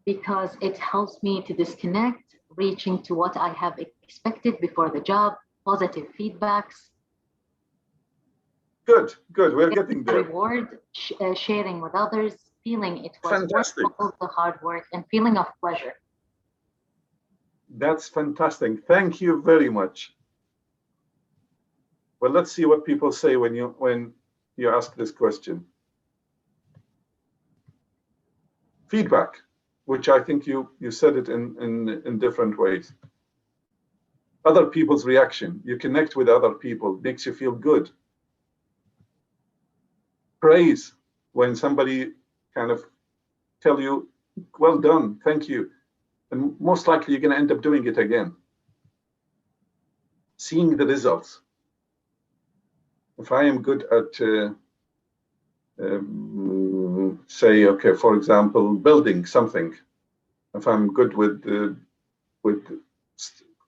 Because it helps me to disconnect, reaching to what I have expected before the job, positive feedbacks. Good, good. We're getting there. Reward, sharing with others, feeling it was Fantastic. worth all the hard work and feeling of pleasure. That's fantastic. Thank you very much. Well, let's see what people say when you ask this question. Feedback, which I think you said it in different ways. Other people's reaction. You connect with other people, makes you feel good. praise when somebody kind of tell you, well done, thank you. And most likely you're going to end up doing it again. Seeing the results. If I am good at, say, okay, for example, building something, if I'm good with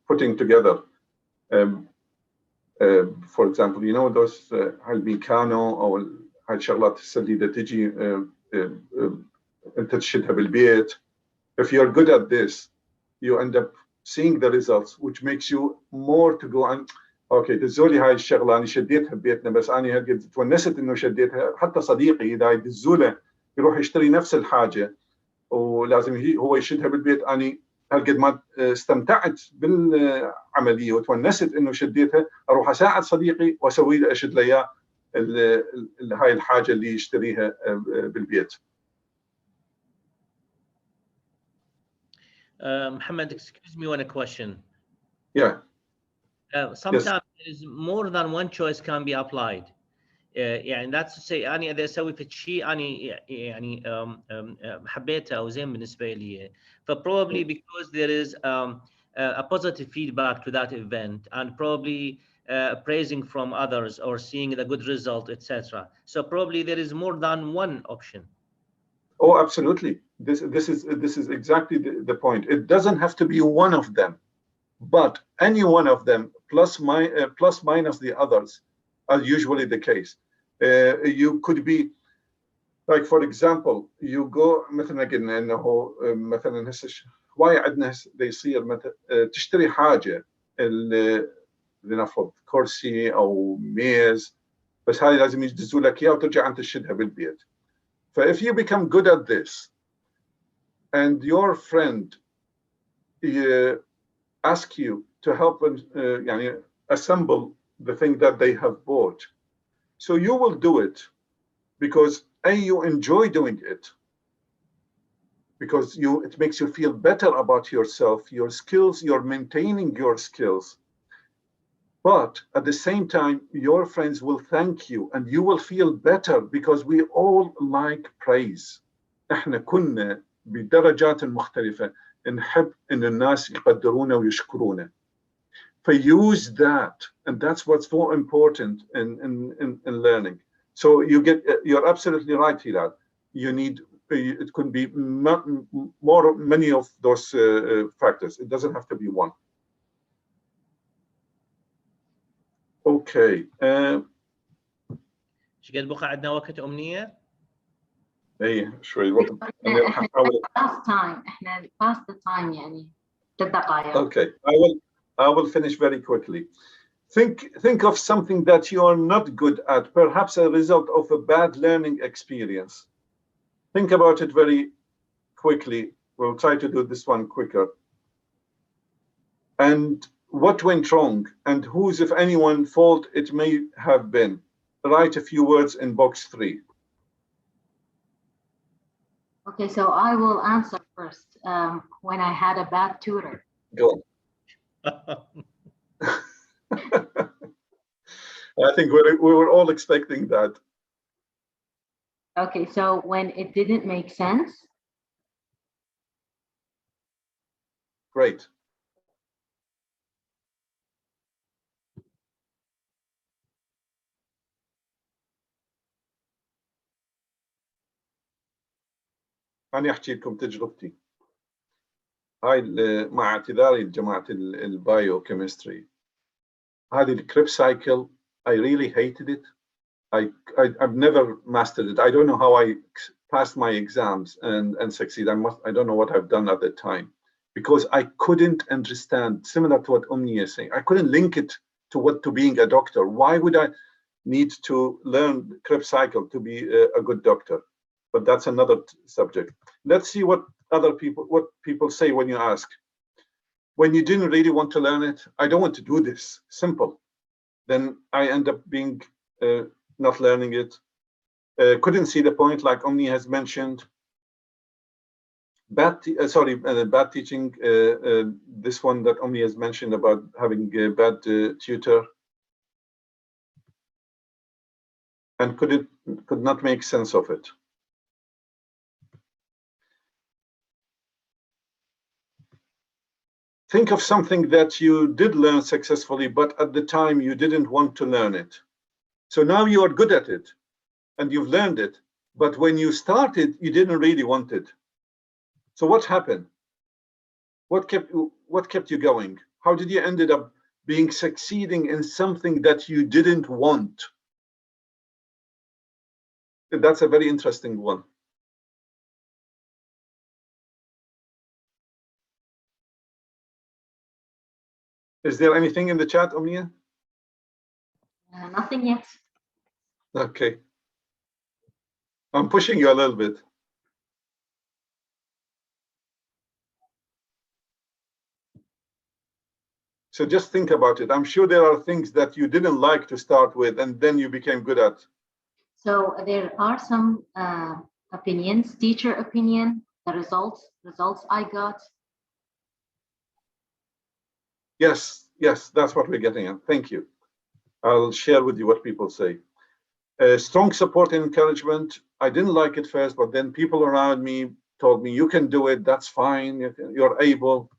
putting together, for example, you know, those هالميكانو أو هالشغلات السديدة تجي أنت تشدها بالبيت. If you're good at this, you end up seeing the results, which makes you more to go on. اوكي دزولي هاي الشغله انا شديتها ببيتنا، بس انا هالقد تونست انه شديتها. حتى صديقي اذا يدزوله يروح يشتري نفس الحاجه ولازم هو يشدها بالبيت، انا هالقد ما استمتعت بالعمليه وتونست انه شديتها، اروح اساعد صديقي واسوي له اشد له اياه هاي الحاجه اللي يشتريها بالبيت. Muhammad, excuse me, one question. Yeah. Sometimes there is more than one choice can be applied. يعني that's to say أنا إذا أسوي في شيء أنا يعني حبيته أو زين بالنسبة لي، probably because there is a positive feedback to that event and probably praising from others or seeing the good result, etc. So probably there is more than one option. Oh, absolutely. This is exactly the point. It doesn't have to be one of them, but any one of them plus minus the others are usually the case. You could be like, for example, you go مثلا قلنا انه مثلا هسه هواي عندنا بيصير مثلا تشتري حاجه لنفرض كرسي او ميز، بس هاي لازم يجدزوا لك اياها وترجع انت تشدها بالبيت. If you become good at this and your friend ask you to help them assemble the thing that they have bought, so you will do it because you enjoy doing it, because it makes you feel better about yourself, your skills, you're maintaining your skills. But at the same time, your friends will thank you and you will feel better because we all like praise. احنا كنا بدرجات مختلفة نحب إن الناس يقدرونا ويشكرونا. Use that, and that's what's so important in learning. So you're absolutely right, Hilal. You need, it could be many of those factors. It doesn't have to be one. Okay. ايش قد بقى عندنا وقت أمنية؟ ايه شوي الوقت. احنا past the time يعني 3 دقائق. Okay. I will finish very quickly. Think of something that you are not good at, perhaps a result of a bad learning experience. Think about it very quickly. We'll try to do this one quicker. And what went wrong, and whose, if anyone, fault it may have been. Write a few words in box 3. Okay, so I will answer first. When I had a bad tutor. Go on. I think we were all expecting that. Okay, so when it didn't make sense. Great. أنا أحكي لكم تجربتي. هاي مع اعتذاري لجماعة البايو كيمستري. هذه الكريب سايكل I really hated it. I've never mastered it. I don't know how I passed my exams and succeed. I don't know what I've done at the time, because I couldn't understand, similar to what Omni is saying, I couldn't link it to being a doctor. Why would I need to learn Krebs cycle to be a good doctor? But that's another subject. Let's see what people say when you ask. When you didn't really want to learn it, I don't want to do this. Simple. Then I end up being not learning it. Couldn't see the point, like Omni has mentioned. Bad teaching. This one that Omni has mentioned about having a bad tutor. and could not make sense of it. Think of something that you did learn successfully, but at the time you didn't want to learn it. So now you are good at it and you've learned it, but when you started, you didn't really want it. So what happened? What kept you going? How did you ended up being succeeding in something that you didn't want? That's a very interesting one. Is there anything in the chat, Omnia? Nothing yet. Okay. I'm pushing you a little bit. So just think about it. I'm sure there are things that you didn't like to start with and then you became good at. So there are some opinions, teacher opinion, the results I got. Yes, that's what we're getting at. Thank you. I'll share with you what people say. Strong support and encouragement. I didn't like it first, but then people around me told me, you can do it, that's fine, you're able.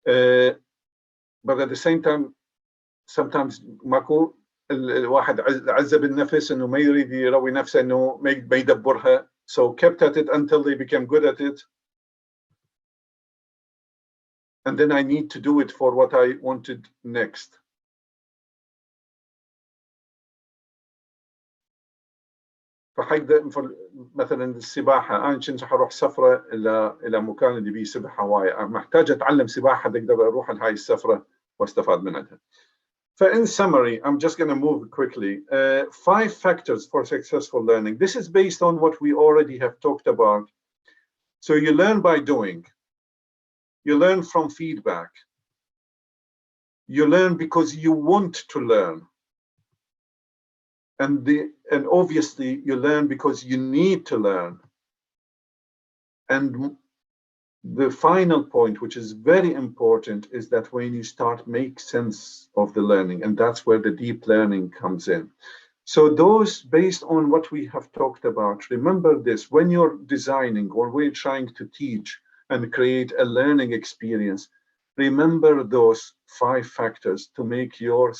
But at the same time, sometimes ماكو الواحد عزة بالنفس انه ما يريد يروي نفسه انه ما يدبرها. So kept at it until they became good at it. And then I need to do it for what I wanted next. فحقدر مثلا السباحه انا كنت حروح سفره الى مكان اللي فيه سباحه هوايه محتاج اتعلم سباحه حتى اقدر اروح لهاي السفره واستفاد منها. فin summary, I'm just going to move quickly. 5 factors for successful learning. This is based on what we already have talked about. So you learn by doing. You learn from feedback. You learn because you want to learn. And obviously you learn because you need to learn. And the final point, which is very important, is that when you start make sense of the learning, and that's where the deep learning comes in. So those, based on what we have talked about, remember this: when you're designing or we're trying to teach and create a learning experience, remember those 5 factors to make your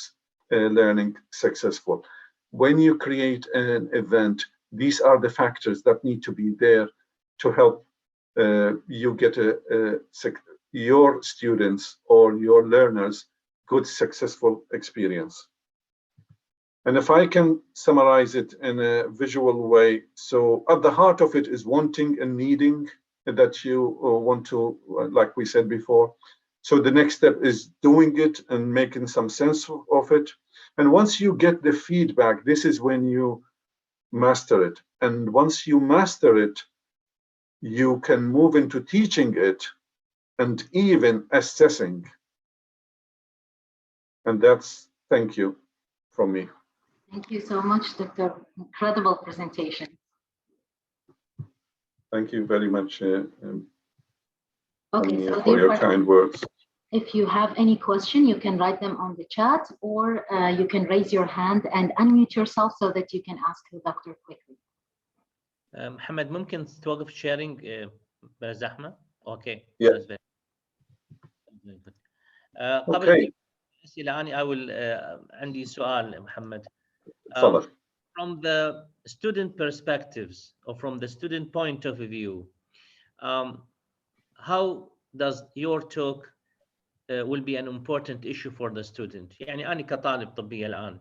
learning successful. When you create an event, these are the factors that need to be there to help you get your students or your learners good successful experience. And if I can summarize it in a visual way, so at the heart of it is wanting and needing that you want to, like we said before. So the next step is doing it and making some sense of it. And once you get the feedback, this is when you master it. And once you master it, you can move into teaching it and even assessing. And that's thank you from me. Thank you so much, Dr. Incredible presentation. Thank you very much Okay, so for your kind words. If you have any question, you can write them on the chat, or you can raise your hand and unmute yourself so that you can ask the doctor quickly. محمد ممكن توقف sharing بلا زحمة؟ اوكي. Yeah. قبل الأسئلة أنا عندي سؤال محمد. From the student perspectives or from the student point of view, how does your talk will be an important issue for the student? يعني أنا كطالب طبية الآن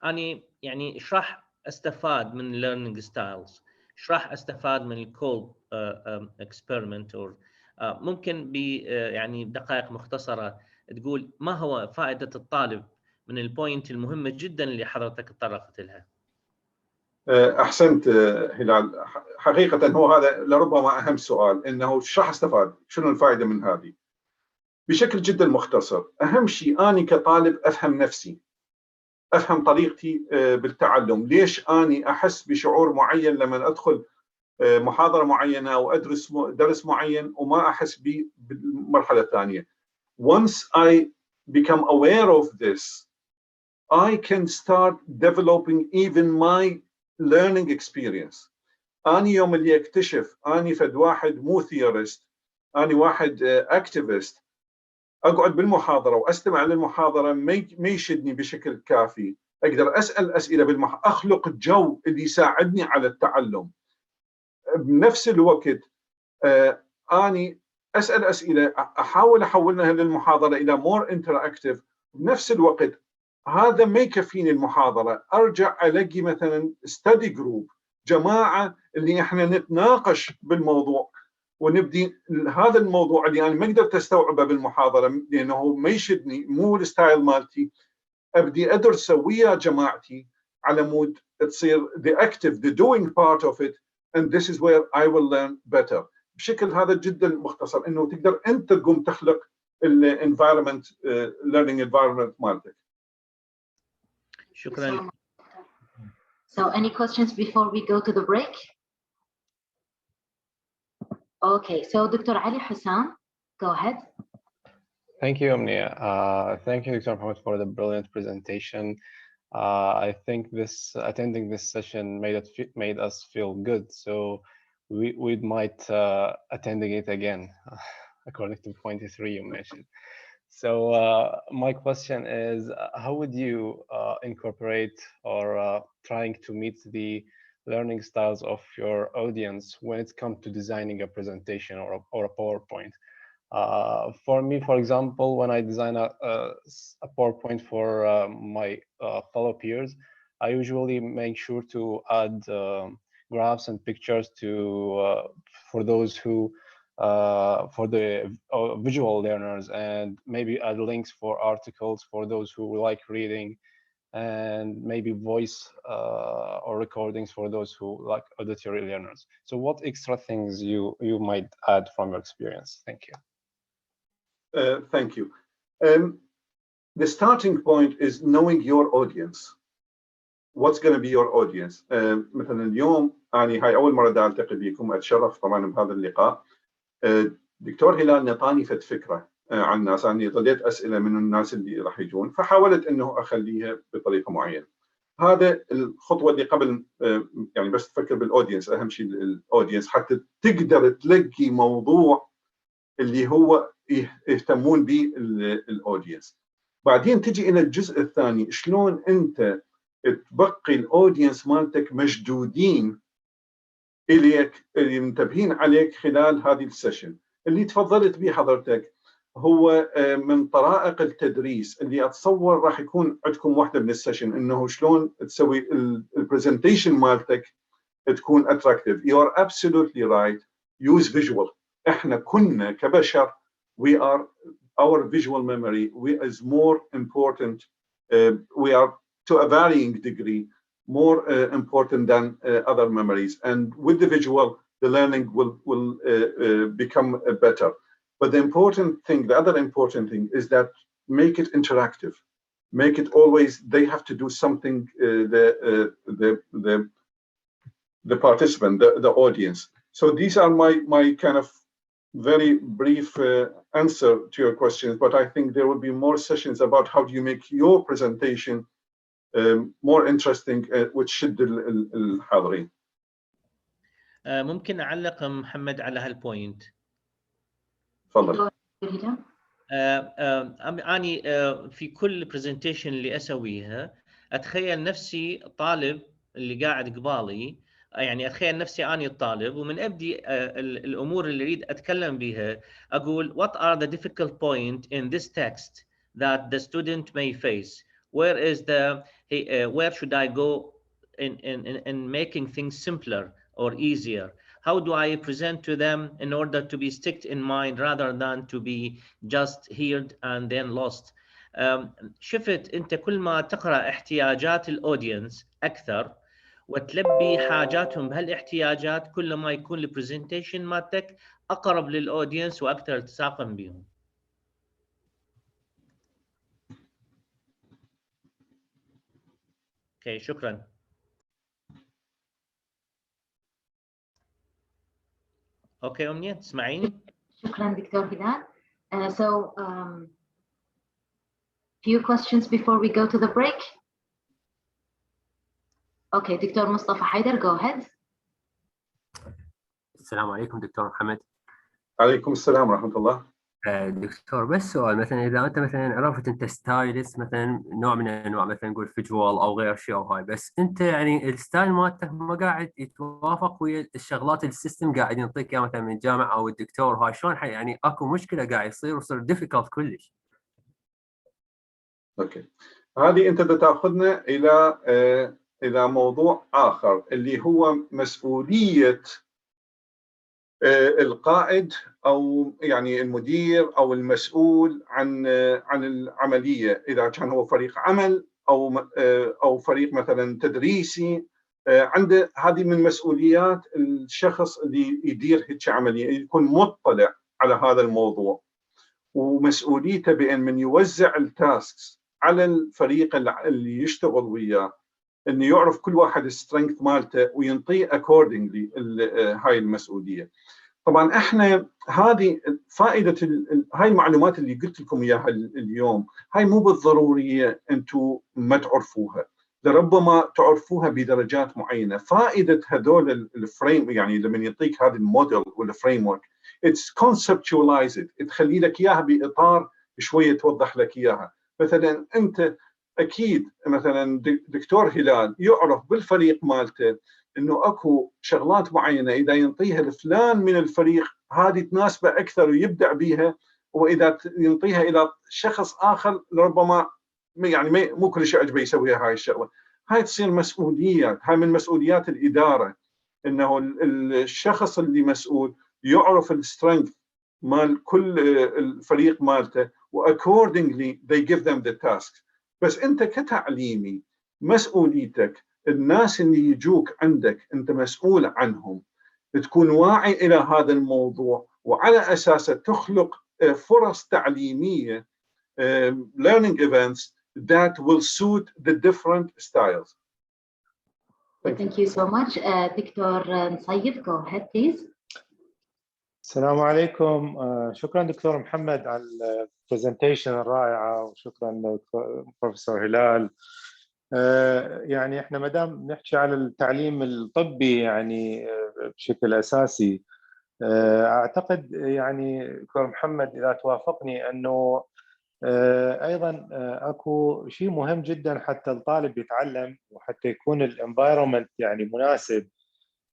أنا يعني إيش راح أستفاد من learning styles؟ إيش راح أستفاد من الكولب experiment or ممكن يعني دقائق مختصرة تقول ما هو فائدة الطالب من البوينت المهمة جدا اللي حضرتك تطرقت لها؟ أحسنت هلال. حقيقة هو هذا لربما أهم سؤال، إنه إيش راح أستفاد؟ شنو الفائدة من هذه؟ بشكل جدا مختصر، أهم شيء أنا كطالب أفهم نفسي، أفهم طريقتي بالتعلم، ليش أنا أحس بشعور معين لما أدخل محاضرة معينة أو أدرس درس معين وما أحس به بالمرحلة الثانية. Once I become aware of this, I can start developing even my learning experience. أنا يوم اللي أكتشف أني فد واحد مو theorist، أنا واحد activist، أقعد بالمحاضرة وأستمع للمحاضرة ما يشدني بشكل كافي، أقدر أسأل أسئلة أخلق الجو اللي يساعدني على التعلم. بنفس الوقت أني أسأل أسئلة أحاول أحولها للمحاضرة إلى more interactive. بنفس الوقت هذا ما يكفيني المحاضرة، أرجع ألاقي مثلا study group، جماعة اللي إحنا نتناقش بالموضوع ونبدي هذا الموضوع اللي أنا ما قدرت أستوعبه بالمحاضرة لأنه ما يشدني، مو الستايل مالتي، أبدي أدرسه ويا جماعتي على مود تصير the active the doing part of it and this is where I will learn better. بشكل هذا جدا مختصر انه تقدر انت تقوم تخلق الانفايرمنت learning environment مالتك. شكرا. So any questions before we go to the break? Okay, so Dr. Ali Hassan, go ahead. Thank you, Omnia. Thank you, Dr. Mohammed, for the brilliant presentation. I think attending this session made us feel good, so we might attending it again, according to point 3 you mentioned. So my question is, how would you incorporate or trying to meet the learning styles of your audience when it comes to designing a presentation or a PowerPoint? For me, for example, when I design a PowerPoint for my fellow peers, I usually make sure to add graphs and pictures to for those who for the visual learners, and maybe add links for articles for those who like reading, and maybe voice or recordings for those who like auditory learners. So what extra things you might add from your experience? Thank you. Thank you. The starting point is knowing your audience. What's going to be your audience? مثلا اليوم أنا هاي أول مرة ألتقي بكم، أتشرف طبعا بهذا اللقاء. دكتور هلال نطاني فكرة عن الناس، أنا ظليت أسئلة من الناس اللي راح يجون، فحاولت إنه أخليها بطريقة معينة. هذا الخطوة اللي قبل يعني بس تفكر بالأودينس، أهم شيء الأودينس حتى تقدر تلقي موضوع اللي هو يهتمون به الاودينس. بعدين تجي الى الجزء الثاني، شلون انت تبقي الاودينس مالتك مشدودين اليك، اللي منتبهين عليك خلال هذه السيشن. اللي تفضلت به حضرتك هو من طرائق التدريس اللي اتصور راح يكون عندكم واحده من السيشن، انه شلون تسوي البرزنتيشن مالتك تكون attractive. You are absolutely right. Use visual. احنا كنا كبشر our visual memory is more important. We are to a varying degree more important than other memories, and with the visual the learning will become better. But the other important thing is that make it interactive, make it always they have to do something, the participant, the audience. So these are my kind of very brief answer to your questions, but I think there will be more sessions about how do you make your presentation more interesting, which should الحاضرين. ممكن أعلق محمد على هالبوينت؟ تفضل. أني في كل برزنتيشن اللي أسويها أتخيل نفسي طالب اللي قاعد قبالي، يعني أتخيل نفسي أنا الطالب، ومن أبدي الأمور اللي أريد أتكلم بها أقول what are the difficult point in this text that the student may face, where should I go in making things simpler or easier, how do I present to them in order to be sticked in mind rather than to be just heard and then lost. شفت أنت كل ما تقرأ احتياجات الأودينس أكثر وتلبي حاجاتهم بهالاحتياجات، كل ما يكون البرزنتيشن مالتك اقرب للاودينس واكثر التصاقا بهم. اوكي شكرا. اوكي امنيه تسمعيني؟ شكرا دكتور هلال. So few questions before we go to the break. Okay, Dr. Mustafa Haider, go ahead. السلام عليكم دكتور محمد. عليكم السلام ورحمة الله. دكتور بس سؤال، مثلا اذا انت مثلا عرفت انت ستايلست مثلا نوع من انواع مثلا نقول فيجوال او غير شيء او هاي، بس انت يعني الستايل مالته ما قاعد يتوافق ويا الشغلات اللي السيستم قاعد يعطيك اياها مثلا من الجامعه او الدكتور، هاي شلون يعني اكو مشكله قاعد يصير ديفيكولت كلش. اوكي، هذه انت بتاخذنا الى موضوع اخر اللي هو مسؤوليه القائد او يعني المدير او المسؤول عن العمليه، اذا كان هو فريق عمل او فريق مثلا تدريسي. عنده هذه من مسؤوليات الشخص اللي يدير هيك عمليه، يكون مطلع على هذا الموضوع، ومسؤوليته بان من يوزع التاسكس على الفريق اللي يشتغل وياه، انه يعرف كل واحد السترينث مالته وينطيه اكوردنجلي هاي المسؤوليه. طبعا احنا هذه فائده هاي المعلومات اللي قلت لكم اياها اليوم، هاي مو بالضروريه انتم ما تعرفوها، لربما تعرفوها بدرجات معينه. فائده هذول الفريم، يعني لما يعطيك هذا الموديل والفريم ورك، اتس كونسبتشواليز، تخلي لك اياها باطار شويه توضح لك اياها. مثلا انت اكيد مثلا دكتور هلال يعرف بالفريق مالته انه اكو شغلات معينه اذا ينطيها لفلان من الفريق هذه تناسبه اكثر ويبدع بها، واذا ينطيها الى شخص اخر ربما يعني مو كل شيء عجبه يسويها هاي الشغله. هاي تصير مسؤوليات، هاي من مسؤوليات الاداره، انه الشخص اللي مسؤول يعرف السترينث مال كل الفريق مالته، واكوردنجلي they give them the task. بس انت كتعليمي مسؤوليتك الناس اللي يجوك عندك انت مسؤول عنهم، تكون واعي الى هذا الموضوع، وعلى اساسه تخلق فرص تعليميه learning events that will suit the different styles. Thank you so much. Dr. Sayyid, go ahead, please. السلام عليكم. شكرا دكتور محمد على البرزنتيشن الرائعة، وشكرا بروفيسور هلال. يعني احنا ما دام نحكي على التعليم الطبي يعني بشكل اساسي، اعتقد يعني دكتور محمد اذا توافقني انه ايضا اكو شيء مهم جدا حتى الطالب يتعلم وحتى يكون الانفايرمنت يعني مناسب،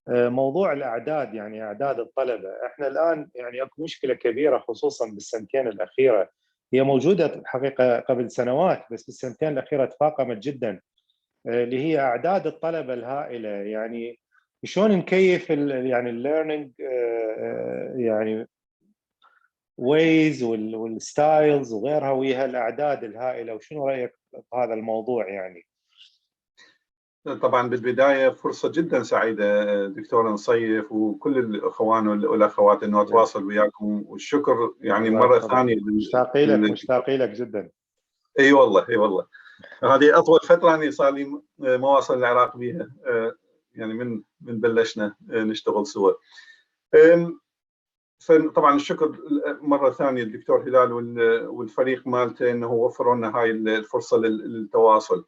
موضوع الاعداد، يعني اعداد الطلبه. احنا الان يعني اكو مشكله كبيره خصوصا بالسنتين الاخيره، هي موجوده الحقيقه قبل سنوات بس بالسنتين الاخيره تفاقمت جدا، اللي هي اعداد الطلبه الهائله. يعني شلون نكيف يعني الليرنينج يعني ويز والستايلز وغيرها ويا الاعداد الهائله، وشنو رايك بهذا الموضوع؟ يعني طبعا بالبدايه فرصه جدا سعيده دكتور نصيف وكل الاخوان والاخوات انه اتواصل وياكم، والشكر يعني مره ثانيه. مشتاقين لك جدا. اي والله، اي والله. هذه اطول فتره اني صار لي ما واصل العراق بها، يعني من بلشنا نشتغل سوا. فطبعا الشكر مره ثانيه للدكتور هلال والفريق مالته انه وفروا لنا هاي الفرصه للتواصل.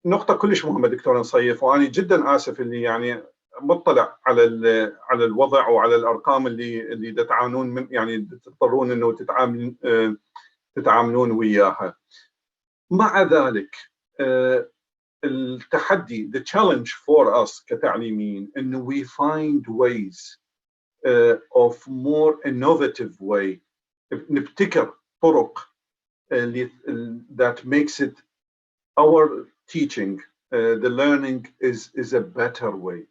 نقطه كلش مهمه دكتور نصيف، وانا جدا اسف اللي يعني مطلع على الوضع وعلى الارقام اللي تعانون من، يعني تضطرون انه تتعاملون وياها. مع ذلك التحدي the challenge for us كتعليميين انه we find ways of more innovative way، نبتكر طرق that makes it our teaching the learning is a better way.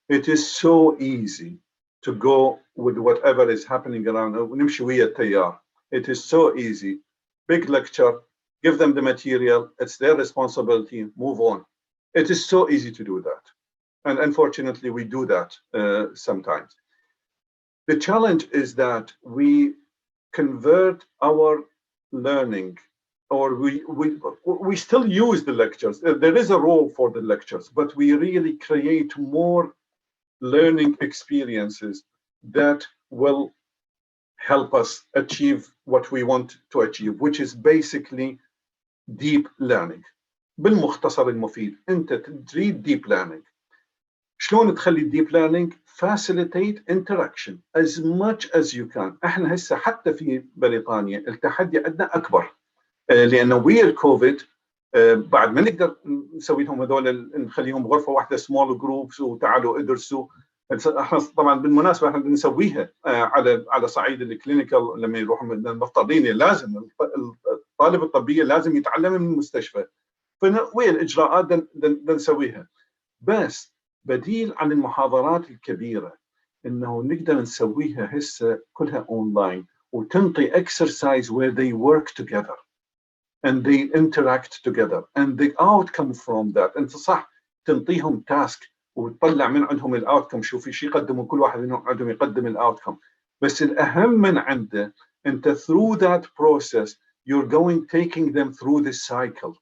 It is so easy to go with whatever is happening around ونمشي ويا التيار. It is so easy. Big lecture, give them the material, it's their responsibility, move on. It is so easy to do that. And unfortunately, we do that sometimes. The challenge is that we convert our learning, or we still use the lectures. There is a role for the lectures, but we really create more learning experiences that will help us achieve what we want to achieve, which is basically deep learning. بالمختصر المفيد أنت تريد deep learning. شلون تخلي deep learning facilitate interaction as much as you can. احنا هسه حتى في بريطانيا التحدي عندنا أكبر لأنه ويا الكوفيد بعد ما نقدر نسوي لهم هذول نخليهم غرفة واحدة small groups وتعالوا ادرسوا. احنا طبعا بالمناسبة احنا بنسويها على صعيد الكلينيكال لما يروحوا مفترضين لازم الطالب الطبية لازم يتعلم من المستشفى. ويا الإجراءات نسويها. بس بديل عن المحاضرات الكبيرة إنه نقدر نسويها هسه كلها أونلاين وتنطي exercise where they work together and they interact together and the outcome from that. أنت صح تنطيهم task وتطلع من عندهم الأوتكم. شوفي شو يقدموا كل واحد منهم عندهم يقدم الأوتكم. بس الأهم من عنده أنت through that process you're taking them through this cycle.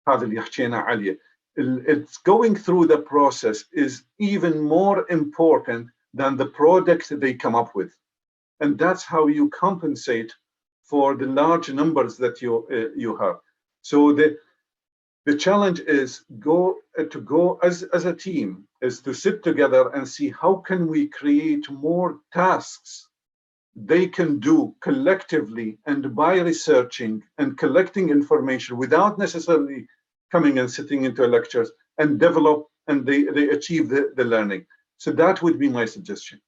هذا اللي حكينا عليه. It's going through the process is even more important than the product they come up with, and that's how you compensate for the large numbers that you have. So the challenge is to go as a team is to sit together and see how can we create more tasks they can do collectively and by researching and collecting information without necessarily coming and sitting into lectures and develop and they achieve the learning. So that would be my suggestion.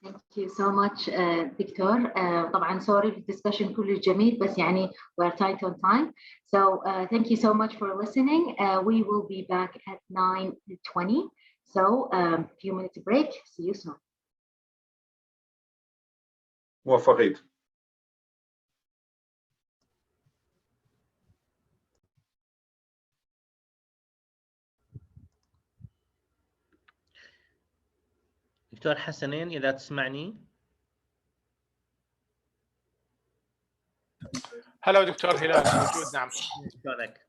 Thank you so much, Victor. طبعا sorry the discussion كله جميل بس يعني we're tight on time. So thank you so much for listening. We will be back at 9:20. So few minutes break. See you soon. موفقين. دكتور حسنين إذا تسمعني. هلا دكتور هلال موجود. نعم. شلونك؟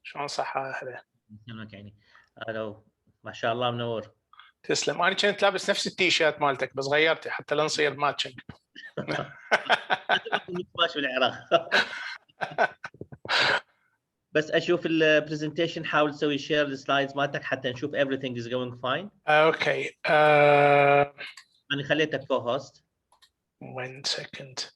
شلون صحة؟ هلا. شلونك يعني؟ الو ما شاء الله منور. تسلم. أنا كنت لابس نفس التيشيرت مالتك بس غيرته حتى لا نصير ماتشنج. ماشي بالعراق. بس اشوف البرزنتيشن حاول تسوي شير السلايدز مالتك حتى نشوف everything is going fine. اوكي. انا خليتك كو هوست. 1 second.